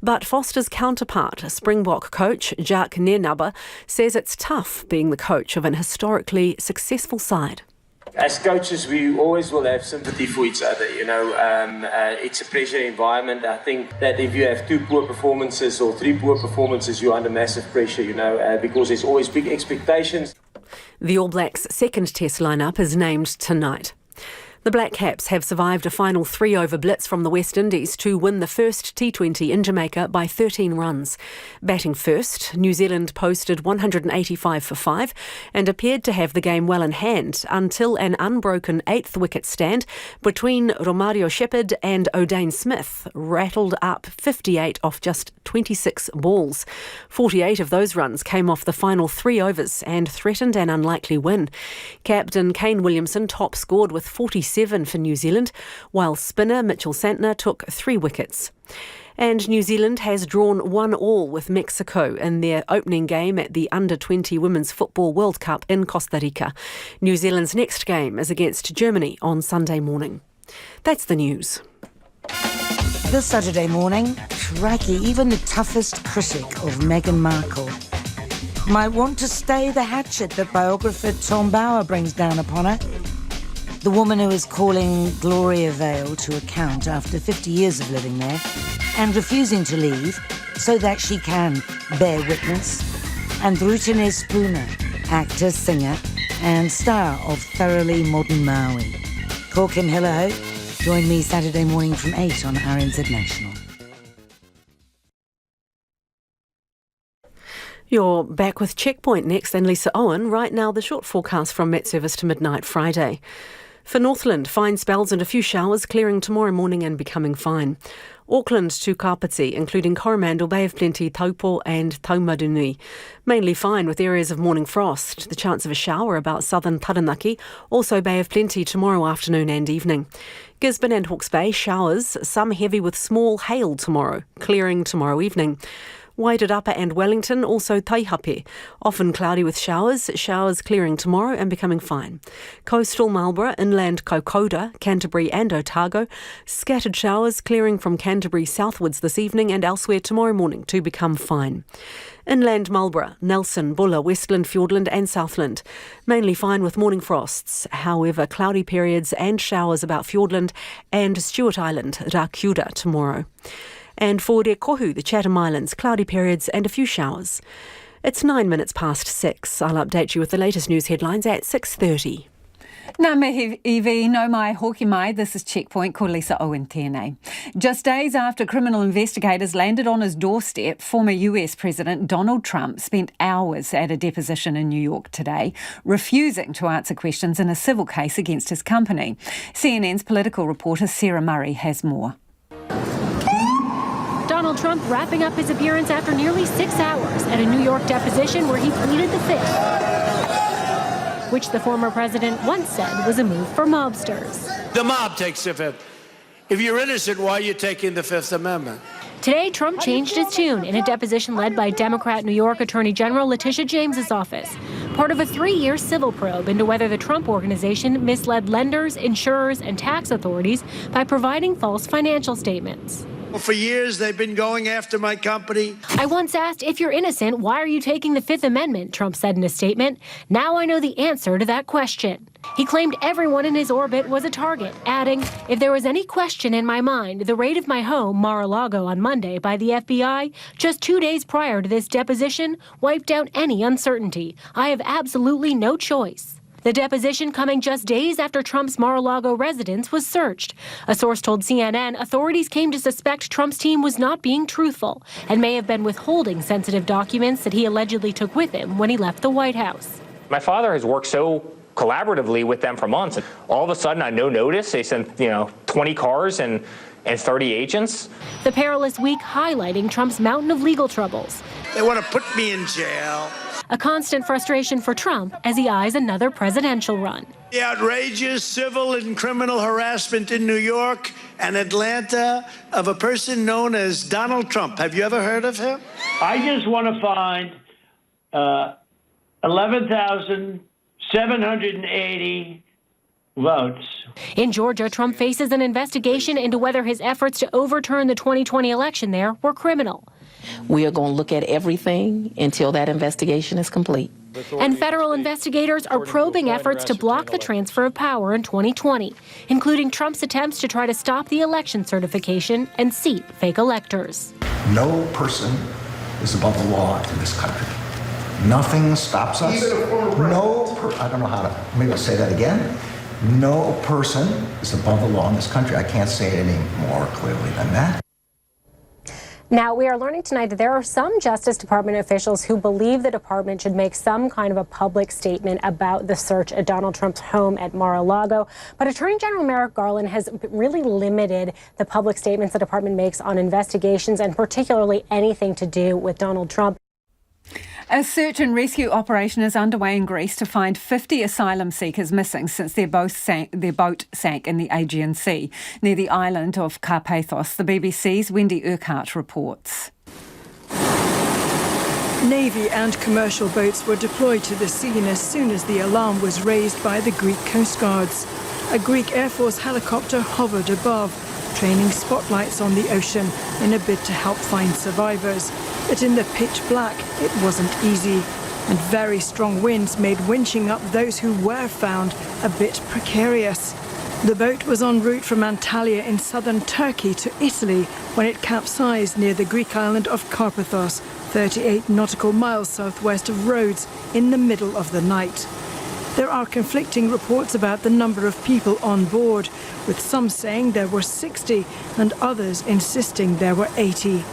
But Foster's counterpart, Springbok coach Jacques Neernaber, says it's tough being the coach of an historically successful side. As coaches, we always will have sympathy for each other, it's a pressure environment. I think that if you have 2 poor performances or 3 poor performances, you're under massive pressure, because there's always big expectations. The All Blacks' second test lineup is named tonight. The Black Caps have survived a final 3-over blitz from the West Indies to win the first T20 in Jamaica by 13 runs. Batting first, New Zealand posted 185 for 5 and appeared to have the game well in hand until an unbroken 8th wicket stand between Romario Shepherd and O'Dane Smith rattled up 58 off just 26 balls. 48 of those runs came off the final 3 overs and threatened an unlikely win. Captain Kane Williamson top scored with 47 for New Zealand, while spinner Mitchell Santner took 3 wickets. And New Zealand has drawn 1-1 with Mexico in their opening game at the Under-20 Women's Football World Cup in Costa Rica. New Zealand's next game is against Germany on Sunday morning. That's the news. This Saturday morning, crikey, even the toughest critic of Meghan Markle might want to stay the hatchet that biographer Tom Bauer brings down upon her. The woman who is calling Gloria Vale to account after 50 years of living there and refusing to leave so that she can bear witness. And Rutine Spooner, actor, singer and star of Thoroughly Modern Maui. Call Kim Hillaho. Join me Saturday morning from 8 on RNZ National. You're back with Checkpoint next, and Lisa Owen. Right now, the short forecast from Met Service to midnight Friday. For Northland, fine spells and a few showers, clearing tomorrow morning and becoming fine. Auckland to Kapiti, including Coromandel, Bay of Plenty, Taupo and Taumarunui. Mainly fine with areas of morning frost. The chance of a shower about southern Taranaki. Also Bay of Plenty tomorrow afternoon and evening. Gisborne and Hawke's Bay, showers, some heavy with small hail tomorrow, clearing tomorrow evening. Wairarapa and Wellington, also Taihape. Often cloudy with showers clearing tomorrow and becoming fine. Coastal Marlborough, inland Kokoda, Canterbury and Otago. Scattered showers clearing from Canterbury southwards this evening and elsewhere tomorrow morning to become fine. Inland Marlborough, Nelson, Bulla, Westland, Fiordland and Southland. Mainly fine with morning frosts. However, cloudy periods and showers about Fiordland and Stewart Island, Rakuta tomorrow. And for Kohu, the Chatham Islands, cloudy periods and a few showers. It's 9 minutes past 6. I'll update you with the latest news headlines at 6:30. Nā mihi iwi, no mai hoki mai. This is Checkpoint, ko Lisa Owen tēnei. Just days after criminal investigators landed on his doorstep, former US President Donald Trump spent hours at a deposition in New York today, refusing to answer questions in a civil case against his company. CNN's political reporter Sarah Murray has more. Donald Trump wrapping up his appearance after nearly 6 hours at a New York deposition where he pleaded the Fifth, which the former president once said was a move for mobsters. The mob takes the Fifth. If you're innocent, why are you taking the Fifth Amendment? Today, Trump changed his tune in a deposition led by Democrat New York Attorney General Letitia James's office, part of a 3-year civil probe into whether the Trump Organization misled lenders, insurers, and tax authorities by providing false financial statements. For years, they've been going after my company. I once asked, if you're innocent, why are you taking the Fifth Amendment, Trump said in a statement. Now I know the answer to that question. He claimed everyone in his orbit was a target, adding, if there was any question in my mind, the raid of my home, Mar-a-Lago, on Monday by the FBI, just 2 days prior to this deposition, wiped out any uncertainty. I have absolutely no choice. The deposition coming just days after Trump's Mar-a-Lago residence was searched. A source told CNN authorities came to suspect Trump's team was not being truthful and may have been withholding sensitive documents that he allegedly took with him when he left the White House. My father has worked so collaboratively with them for months. All of a sudden, on no notice, they sent 20 cars and 30 agents. The perilous week highlighting Trump's mountain of legal troubles. They want to put me in jail. a constant frustration for Trump as he eyes another presidential run. The outrageous civil and criminal harassment in New York and Atlanta of a person known as Donald Trump. Have you ever heard of him? I just want to find 11,780 votes. In Georgia, Trump faces an investigation into whether his efforts to overturn the 2020 election there were criminal. We are going to look at everything until that investigation is complete. And federal investigators are probing efforts to block the transfer of power in 2020, including Trump's attempts to try to stop the election certification and seat fake electors. No person is above the law in this country. Nothing stops us. I don't know how to, maybe I'll say that again. No person is above the law in this country. I can't say it any more clearly than that. Now, we are learning tonight that there are some Justice Department officials who believe the department should make some kind of a public statement about the search at Donald Trump's home at Mar-a-Lago. But Attorney General Merrick Garland has really limited the public statements the department makes on investigations and particularly anything to do with Donald Trump. A search and rescue operation is underway in Greece to find 50 asylum seekers missing since their boat sank in the Aegean Sea near the island of Karpathos. The BBC's Wendy Urquhart reports. Navy and commercial boats were deployed to the scene as soon as the alarm was raised by the Greek Coast Guards. A Greek Air Force helicopter hovered above, training spotlights on the ocean in a bid to help find survivors. But in the pitch black, it wasn't easy. And very strong winds made winching up those who were found a bit precarious. The boat was en route from Antalya in southern Turkey to Italy when it capsized near the Greek island of Karpathos, 38 nautical miles southwest of Rhodes, in the middle of the night. There are conflicting reports about the number of people on board, with some saying there were 60 and others insisting there were 80.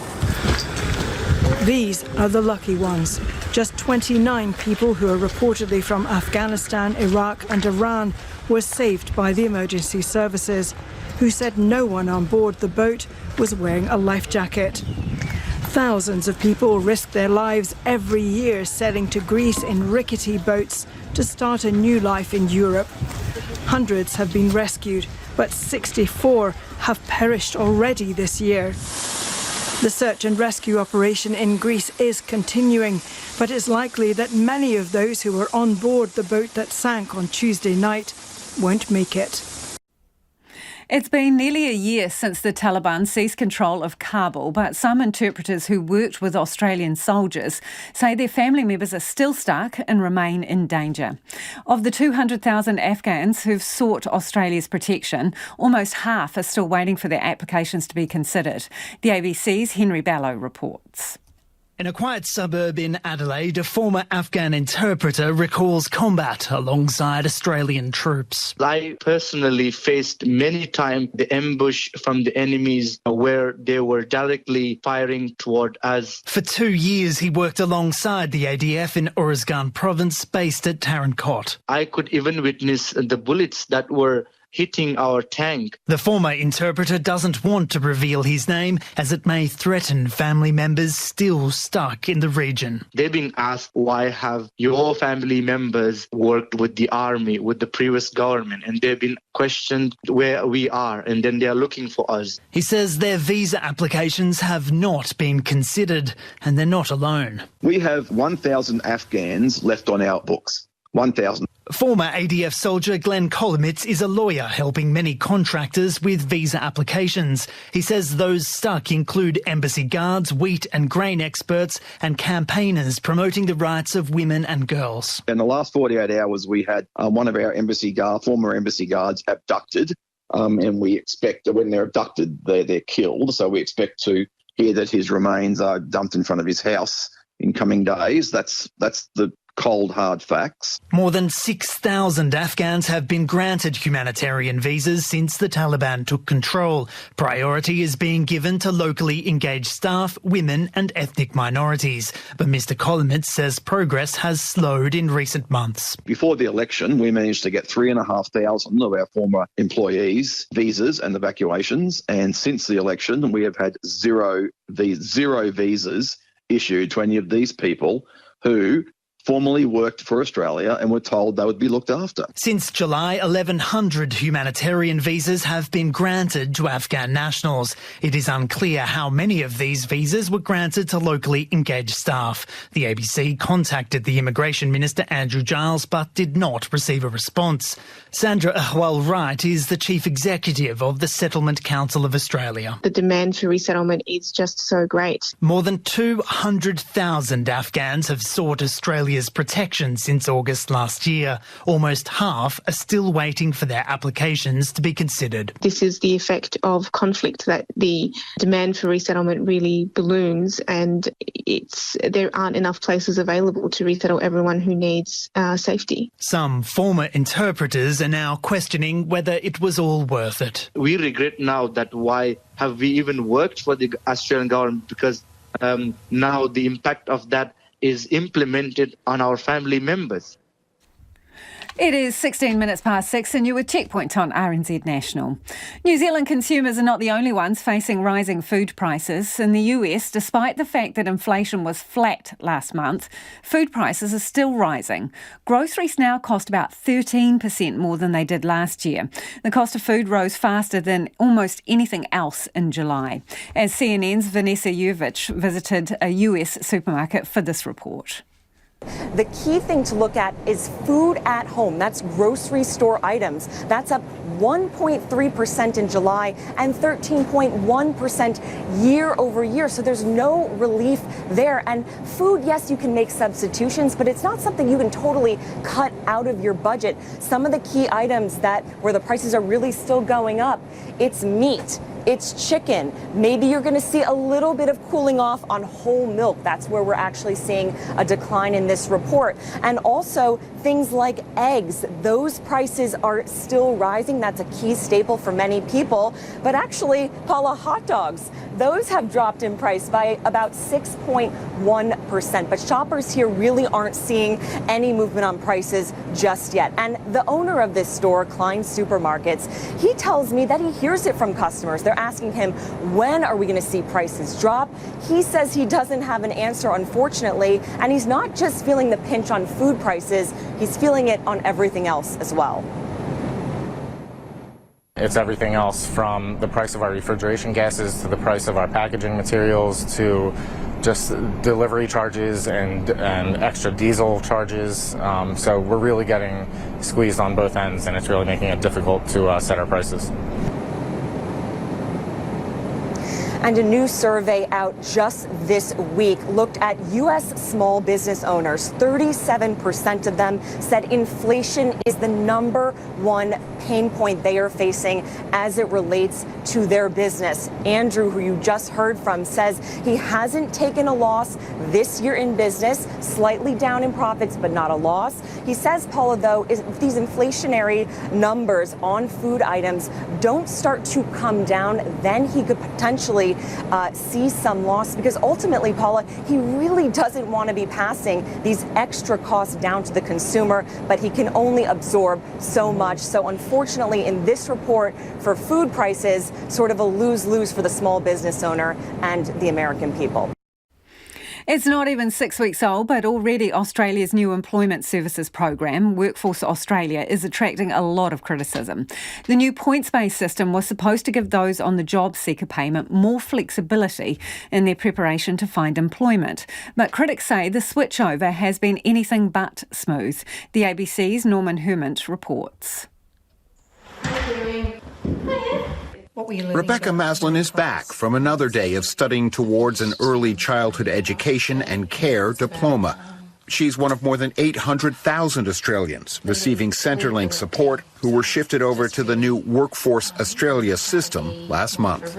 These are the lucky ones. Just 29 people who are reportedly from Afghanistan, Iraq and Iran were saved by the emergency services, who said no one on board the boat was wearing a life jacket. Thousands of people risk their lives every year sailing to Greece in rickety boats to start a new life in Europe. Hundreds have been rescued, but 64 have perished already this year. The search and rescue operation in Greece is continuing, but it's likely that many of those who were on board the boat that sank on Tuesday night won't make it. It's been nearly a year since the Taliban seized control of Kabul, but some interpreters who worked with Australian soldiers say their family members are still stuck and remain in danger. Of the 200,000 Afghans who've sought Australia's protection, almost half are still waiting for their applications to be considered. The ABC's Henry Ballow reports. In a quiet suburb in Adelaide, a former Afghan interpreter recalls combat alongside Australian troops. I personally faced many times the ambush from the enemies where they were directly firing toward us. For 2 years, he worked alongside the ADF in Uruzgan province, based at Tarankot. I could even witness the bullets that were hitting our tank. The former interpreter doesn't want to reveal his name as it may threaten family members still stuck in the region. They've been asked, why have your family members worked with the army, with the previous government? And they've been questioned where we are, and then they are looking for us. He says their visa applications have not been considered, and they're not alone. We have 1,000 Afghans left on our books. 1,000. Former ADF soldier Glenn Kolomitz is a lawyer helping many contractors with visa applications. He says those stuck include embassy guards, wheat and grain experts and campaigners promoting the rights of women and girls. In the last 48 hours, we had one of our former embassy guards abducted, and we expect that when they're abducted, they're killed. So we expect to hear that his remains are dumped in front of his house in coming days. That's the cold, hard facts. More than 6,000 Afghans have been granted humanitarian visas since the Taliban took control. Priority is being given to locally engaged staff, women and ethnic minorities. But Mr. Kolomitz says progress has slowed in recent months. Before the election, we managed to get 3,500 of our former employees visas and evacuations. And since the election, we have had zero visas issued to any of these people who formerly worked for Australia and were told they would be looked after. Since July, 1,100 humanitarian visas have been granted to Afghan nationals. It is unclear how many of these visas were granted to locally engaged staff. The ABC contacted the Immigration Minister Andrew Giles but did not receive a response. Sandra Ahwal-Wright is the Chief Executive of the Settlement Council of Australia. The demand for resettlement is just so great. More than 200,000 Afghans have sought Australia's protection since August last year. Almost half are still waiting for their applications to be considered. This is the effect of conflict, that the demand for resettlement really balloons, and there aren't enough places available to resettle everyone who needs safety. Some former interpreters are now questioning whether it was all worth it. We regret now that why have we even worked for the Australian government, because now the impact of that is implemented on our family members. It is 16 minutes past 6 and you're with Checkpoint on RNZ National. New Zealand consumers are not the only ones facing rising food prices. In the US, despite the fact that inflation was flat last month, food prices are still rising. Groceries now cost about 13% more than they did last year. The cost of food rose faster than almost anything else in July. As CNN's Vanessa Jurvich visited a US supermarket for this report. The key thing to look at is food at home. That's grocery store items. That's up 1.3% in July and 13.1% year over year. So there's no relief there. And food, yes, you can make substitutions, but it's not something you can totally cut out of your budget. Some of the key items where the prices are really still going up, it's meat. It's chicken. Maybe you're going to see a little bit of cooling off on whole milk. That's where we're actually seeing a decline in this report. And also things like eggs. Those prices are still rising. That's a key staple for many people. But actually, Paula, hot dogs, those have dropped in price by about 6.1%. But shoppers here really aren't seeing any movement on prices just yet. And the owner of this store, Klein Supermarkets, he tells me that he hears it from customers. They're asking him, when are we going to see prices drop? He says he doesn't have an answer, unfortunately, and he's not just feeling the pinch on food prices, he's feeling it on everything else as well. It's everything else, from the price of our refrigeration gases to the price of our packaging materials to just delivery charges and extra diesel charges. So we're really getting squeezed on both ends, and it's really making it difficult to set our prices. And a new survey out just this week looked at U.S. small business owners. 37% of them said inflation is the number one pain point they are facing as it relates to their business. Andrew, who you just heard from, says he hasn't taken a loss this year in business, slightly down in profits, but not a loss. He says, Paula, though, if these inflationary numbers on food items don't start to come down, then he could potentially see some loss, because ultimately, Paula, he really doesn't want to be passing these extra costs down to the consumer, but he can only absorb so much. So unfortunately, in this report for food prices, sort of a lose-lose for the small business owner and the American people. It's not even 6 weeks old, but already Australia's new employment services program, Workforce Australia, is attracting a lot of criticism. The new points-based system was supposed to give those on the job seeker payment more flexibility in their preparation to find employment. But critics say the switchover has been anything but smooth. The ABC's Norman Hermant reports. Rebecca Maslin is back from another day of studying towards an early childhood education and care diploma. She's one of more than 800,000 Australians receiving Centrelink support who were shifted over to the new Workforce Australia system last month.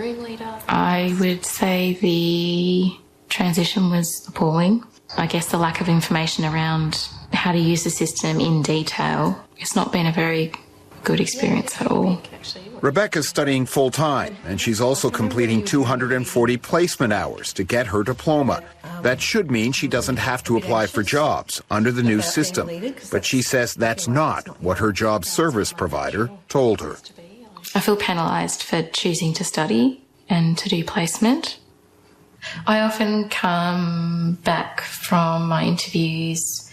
I would say the transition was appalling. I guess the lack of information around how to use the system in detail. It's not been a very good experience at all. Rebecca's studying full-time, and she's also completing 240 placement hours to get her diploma. That should mean she doesn't have to apply for jobs under the new system. But she says that's not what her job service provider told her. I feel penalised for choosing to study and to do placement. I often come back from my interviews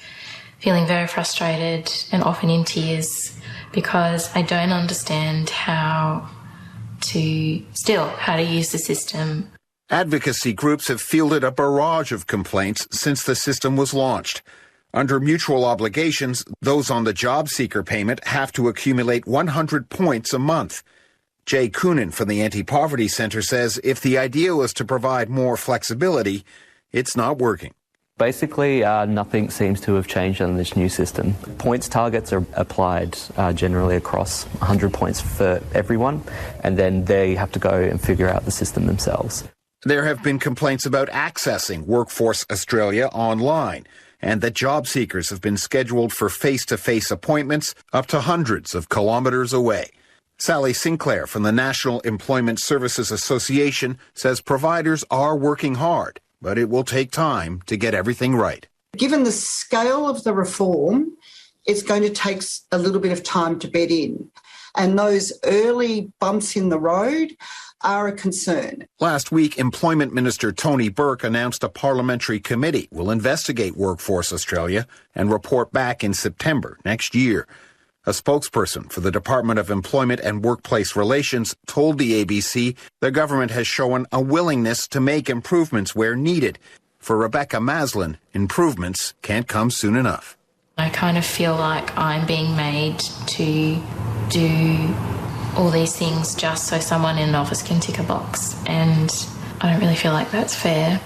feeling very frustrated and often in tears because I don't understand how to use the system. Advocacy groups have fielded a barrage of complaints since the system was launched. Under mutual obligations, those on the job seeker payment have to accumulate 100 points a month. Jay Coonan from the Anti-Poverty Centre says if the idea was to provide more flexibility, it's not working. Basically, nothing seems to have changed under this new system. Points targets are applied generally across 100 points for everyone, and then they have to go and figure out the system themselves. There have been complaints about accessing Workforce Australia online, and that job seekers have been scheduled for face-to-face appointments up to hundreds of kilometres away. Sally Sinclair from the National Employment Services Association says providers are working hard, but it will take time to get everything right. Given the scale of the reform, it's going to take a little bit of time to bed in. And those early bumps in the road are a concern. Last week, Employment Minister Tony Burke announced a parliamentary committee will investigate Workforce Australia and report back in September next year. A spokesperson for the Department of Employment and Workplace Relations told the ABC the government has shown a willingness to make improvements where needed. For Rebecca Maslin, improvements can't come soon enough. I kind of feel like I'm being made to do all these things just so someone in an office can tick a box, and I don't really feel like that's fair.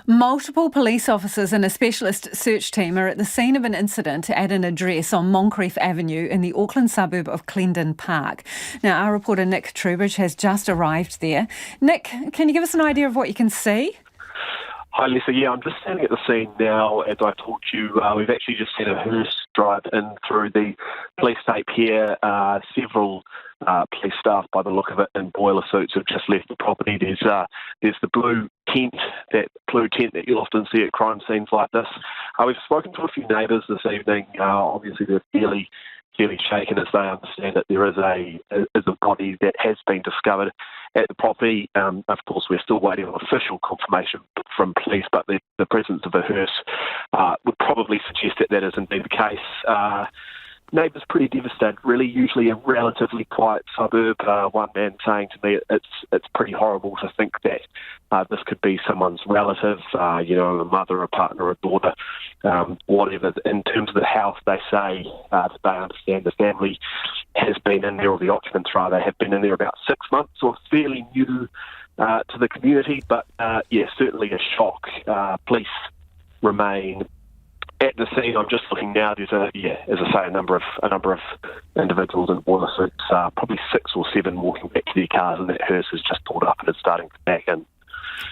Multiple police officers and a specialist search team are at the scene of an incident at an address on Moncrieff Avenue in the Auckland suburb of Clendon Park. Now, our reporter Nick Trubridge has just arrived there. Nick, can you give us an idea of what you can see? Hi, Lisa. Yeah, I'm just standing at the scene now as I talk to you. We've actually just seen a hearse drive in through the police tape here. Several police staff, by the look of it, in boiler suits have just left the property. There's the blue tent that you'll often see at crime scenes like this. We've spoken to a few neighbours this evening. Obviously, they're fairly shaken as they understand that there is a body that has been discovered at the property. Of course, we're still waiting on official confirmation from police, but the presence of a hearse would probably suggest that is indeed the case. Neighbours pretty devastated, really. Usually a relatively quiet suburb. One man saying to me, it's pretty horrible to think that this could be someone's relative, a mother, a partner, a daughter, whatever. In terms of the house, they say that they understand the family has been in there, or the occupants rather, have been in there about 6 months, so it's fairly new to the community, but certainly a shock. Police remain at the scene. I'm just looking now. There's as I say, a number of individuals in boiler suits, probably 6 or 7 walking back to their cars, and that hearse has just pulled up and is starting to back in.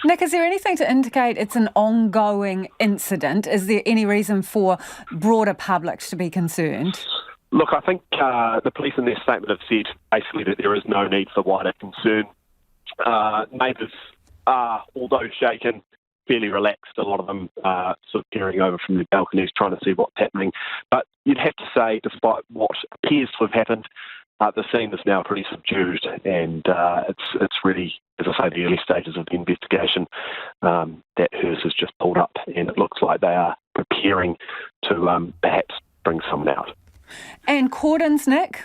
Nick, is there anything to indicate it's an ongoing incident? Is there any reason for broader public to be concerned? Look, I think the police in their statement have said basically that there is no need for wider concern. Neighbours are, although shaken, fairly relaxed. A lot of them sort of peering over from their balconies trying to see what's happening. But you'd have to say, despite what appears to have happened, the scene is now pretty subdued, and it's really, as I say, the early stages of the investigation. That hearse has just pulled up, and it looks like they are preparing to perhaps bring someone out. And cordons, Nick?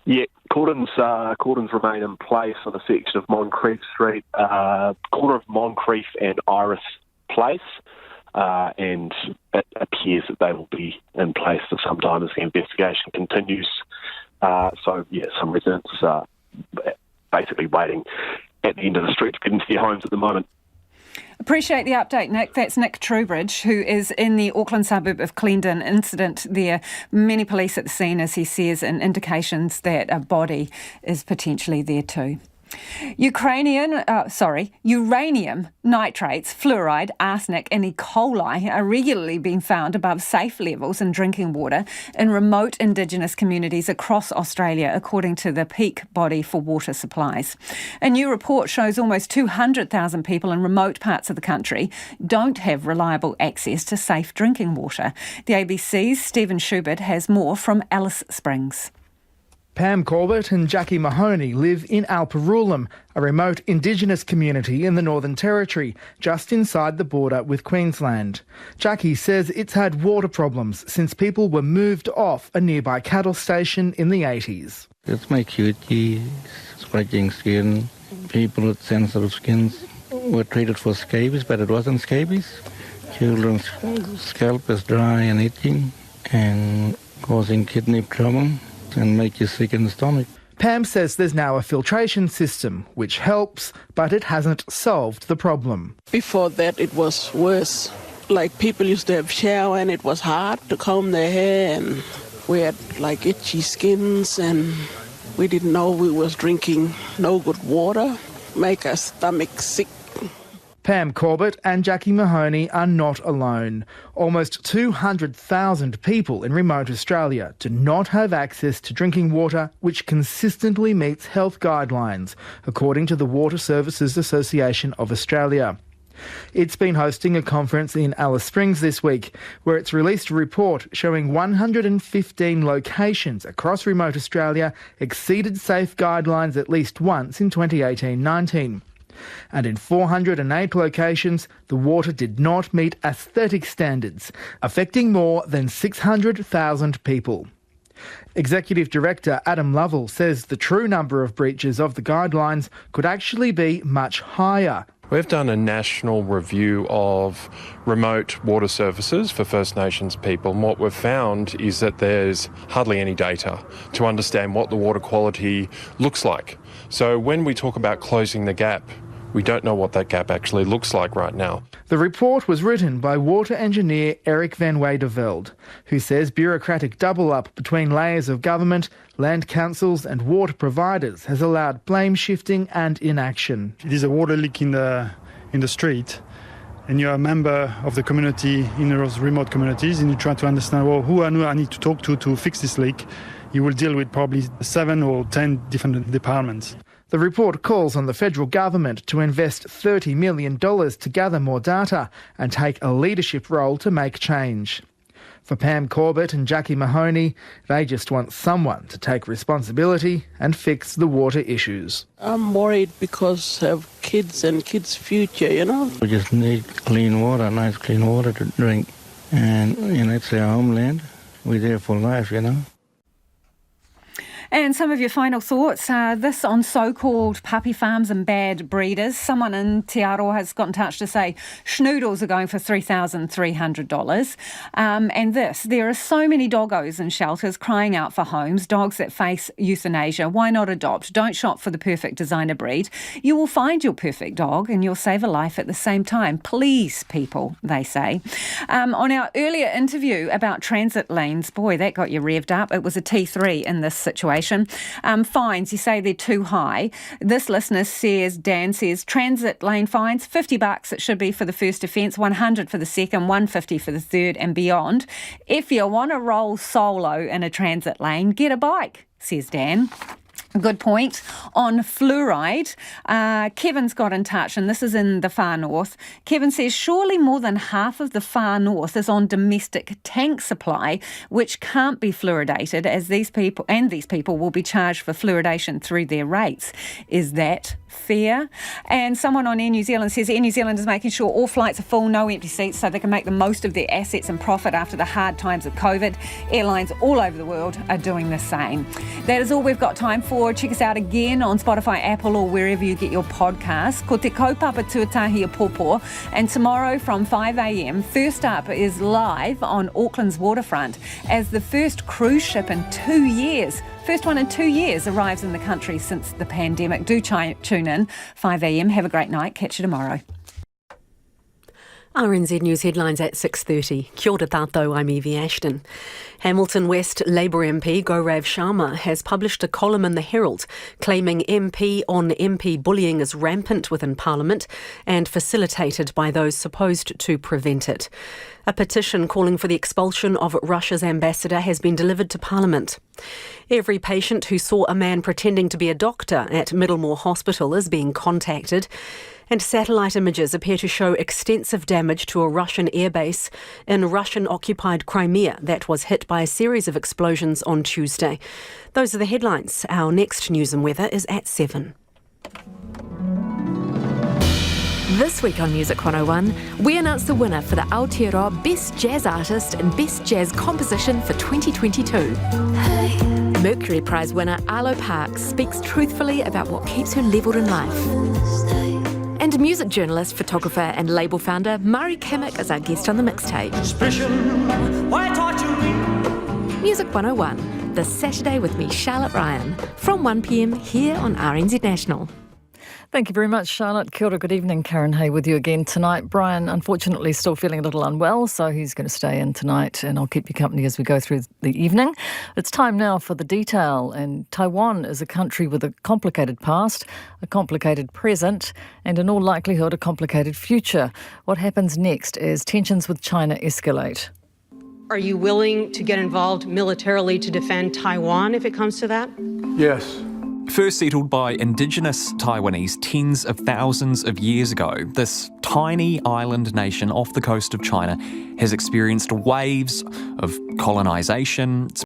Yeah, cordons remain in place on a section of Moncrieff Street, corner of Moncrieff and Iris Place, and it appears that they will be in place for some time as the investigation continues. Some residents are basically waiting at the end of the street to get into their homes at the moment. Appreciate the update, Nick. That's Nick Trubridge, who is in the Auckland suburb of Clendon. Incident there. Many police at the scene, as he says, and indications that a body is potentially there too. Uranium nitrates, fluoride, arsenic and E. coli are regularly being found above safe levels in drinking water in remote Indigenous communities across Australia, according to the Peak Body for Water Supplies. A new report shows almost 200,000 people in remote parts of the country don't have reliable access to safe drinking water. The ABC's Stephen Schubert has more from Alice Springs. Pam Corbett and Jackie Mahoney live in Alparulam, a remote Indigenous community in the Northern Territory, just inside the border with Queensland. Jackie says it's had water problems since people were moved off a nearby cattle station in the 80s. It's my cutie, scratching skin. People with sensitive skins were treated for scabies, but it wasn't scabies. Children's scalp is dry and itching and causing kidney trouble and make you sick in the stomach. Pam says there's now a filtration system, which helps, but it hasn't solved the problem. Before that, it was worse. Like, people used to have shower and it was hard to comb their hair, and we had like itchy skins, and we didn't know we was drinking no good water, make our stomach sick. Pam Corbett and Jackie Mahoney are not alone. Almost 200,000 people in remote Australia do not have access to drinking water which consistently meets health guidelines, according to the Water Services Association of Australia. It's been hosting a conference in Alice Springs this week, where it's released a report showing 115 locations across remote Australia exceeded safe guidelines at least once in 2018-19. And in 408 locations, the water did not meet aesthetic standards, affecting more than 600,000 people. Executive Director Adam Lovell says the true number of breaches of the guidelines could actually be much higher. We've done a national review of remote water services for First Nations people, and what we've found is that there's hardly any data to understand what the water quality looks like. So when we talk about closing the gap, we don't know what that gap actually looks like right now. The report was written by water engineer Eric van Weideveld, who says bureaucratic double-up between layers of government, land councils and water providers has allowed blame shifting and inaction. It is a water leak in the street, and you're a member of the community in those remote communities, and you try to understand, well, who I need to talk to fix this leak. You will deal with probably 7 or 10 different departments. The report calls on the federal government to invest $30 million to gather more data and take a leadership role to make change. For Pam Corbett and Jackie Mahoney, they just want someone to take responsibility and fix the water issues. I'm worried because of kids and kids' future, you know. We just need clean water, nice clean water to drink. And, it's our homeland. We're there for life, And some of your final thoughts. This on so-called puppy farms and bad breeders. Someone in Te Aroha has got in touch to say schnoodles are going for $3,300. And this, there are so many doggos in shelters crying out for homes, dogs that face euthanasia. Why not adopt? Don't shop for the perfect designer breed. You will find your perfect dog and you'll save a life at the same time. Please, people, they say. On our earlier interview about transit lanes, boy, that got you revved up. It was a T3 in this situation. Fines, you say they're too high. This listener says, Dan says, transit lane fines, $50 it should be for the first offence, $100 for the second, $150 for the third and beyond. If you want to roll solo in a transit lane, get a bike, says Dan. Good point. On fluoride, Kevin's got in touch, and this is in the far north. Kevin says, surely more than half of the far north is on domestic tank supply, which can't be fluoridated, as these people will be charged for fluoridation through their rates. Is that fair? And someone on Air New Zealand says Air New Zealand is making sure all flights are full, no empty seats, so they can make the most of their assets and profit after the hard times of COVID. Airlines all over the world are doing the same. That is all we've got time for. Check us out again on Spotify, Apple or wherever you get your podcasts. Ko te kaupapa tuatahi a pōpō. And tomorrow from 5 a.m, First Up is live on Auckland's waterfront as the first cruise ship in 2 years. First one in 2 years arrives in the country since the pandemic. Do tune in, 5 a.m. Have a great night. Catch you tomorrow. RNZ News headlines at 6:30. Kia ora tātou, I'm Evie Ashton. Hamilton West Labour MP Gaurav Sharma has published a column in the Herald claiming MP on MP bullying is rampant within Parliament and facilitated by those supposed to prevent it. A petition calling for the expulsion of Russia's ambassador has been delivered to Parliament. Every patient who saw a man pretending to be a doctor at Middlemore Hospital is being contacted. And satellite images appear to show extensive damage to a Russian airbase in Russian-occupied Crimea that was hit by a series of explosions on Tuesday. Those are the headlines. Our next news and weather is at 7. This week on Music 101, we announce the winner for the Aotearoa Best Jazz Artist and Best Jazz Composition for 2022. Mercury Prize winner Arlo Parks speaks truthfully about what keeps her levelled in life. And music journalist, photographer and label founder Murray Kimmick is our guest on the mixtape. Music 101, this Saturday with me, Charlotte Ryan, from 1pm here on RNZ National. Thank you very much, Charlotte. Kia ora, good evening. Karen Hay with you again tonight. Brian, unfortunately, still feeling a little unwell, so he's going to stay in tonight, and I'll keep you company as we go through the evening. It's time now for the detail, and Taiwan is a country with a complicated past, a complicated present, and in all likelihood, a complicated future. What happens next as tensions with China escalate? Are you willing to get involved militarily to defend Taiwan if it comes to that? Yes. First settled by indigenous Taiwanese tens of thousands of years ago, this tiny island nation off the coast of China has experienced waves of colonisation. It's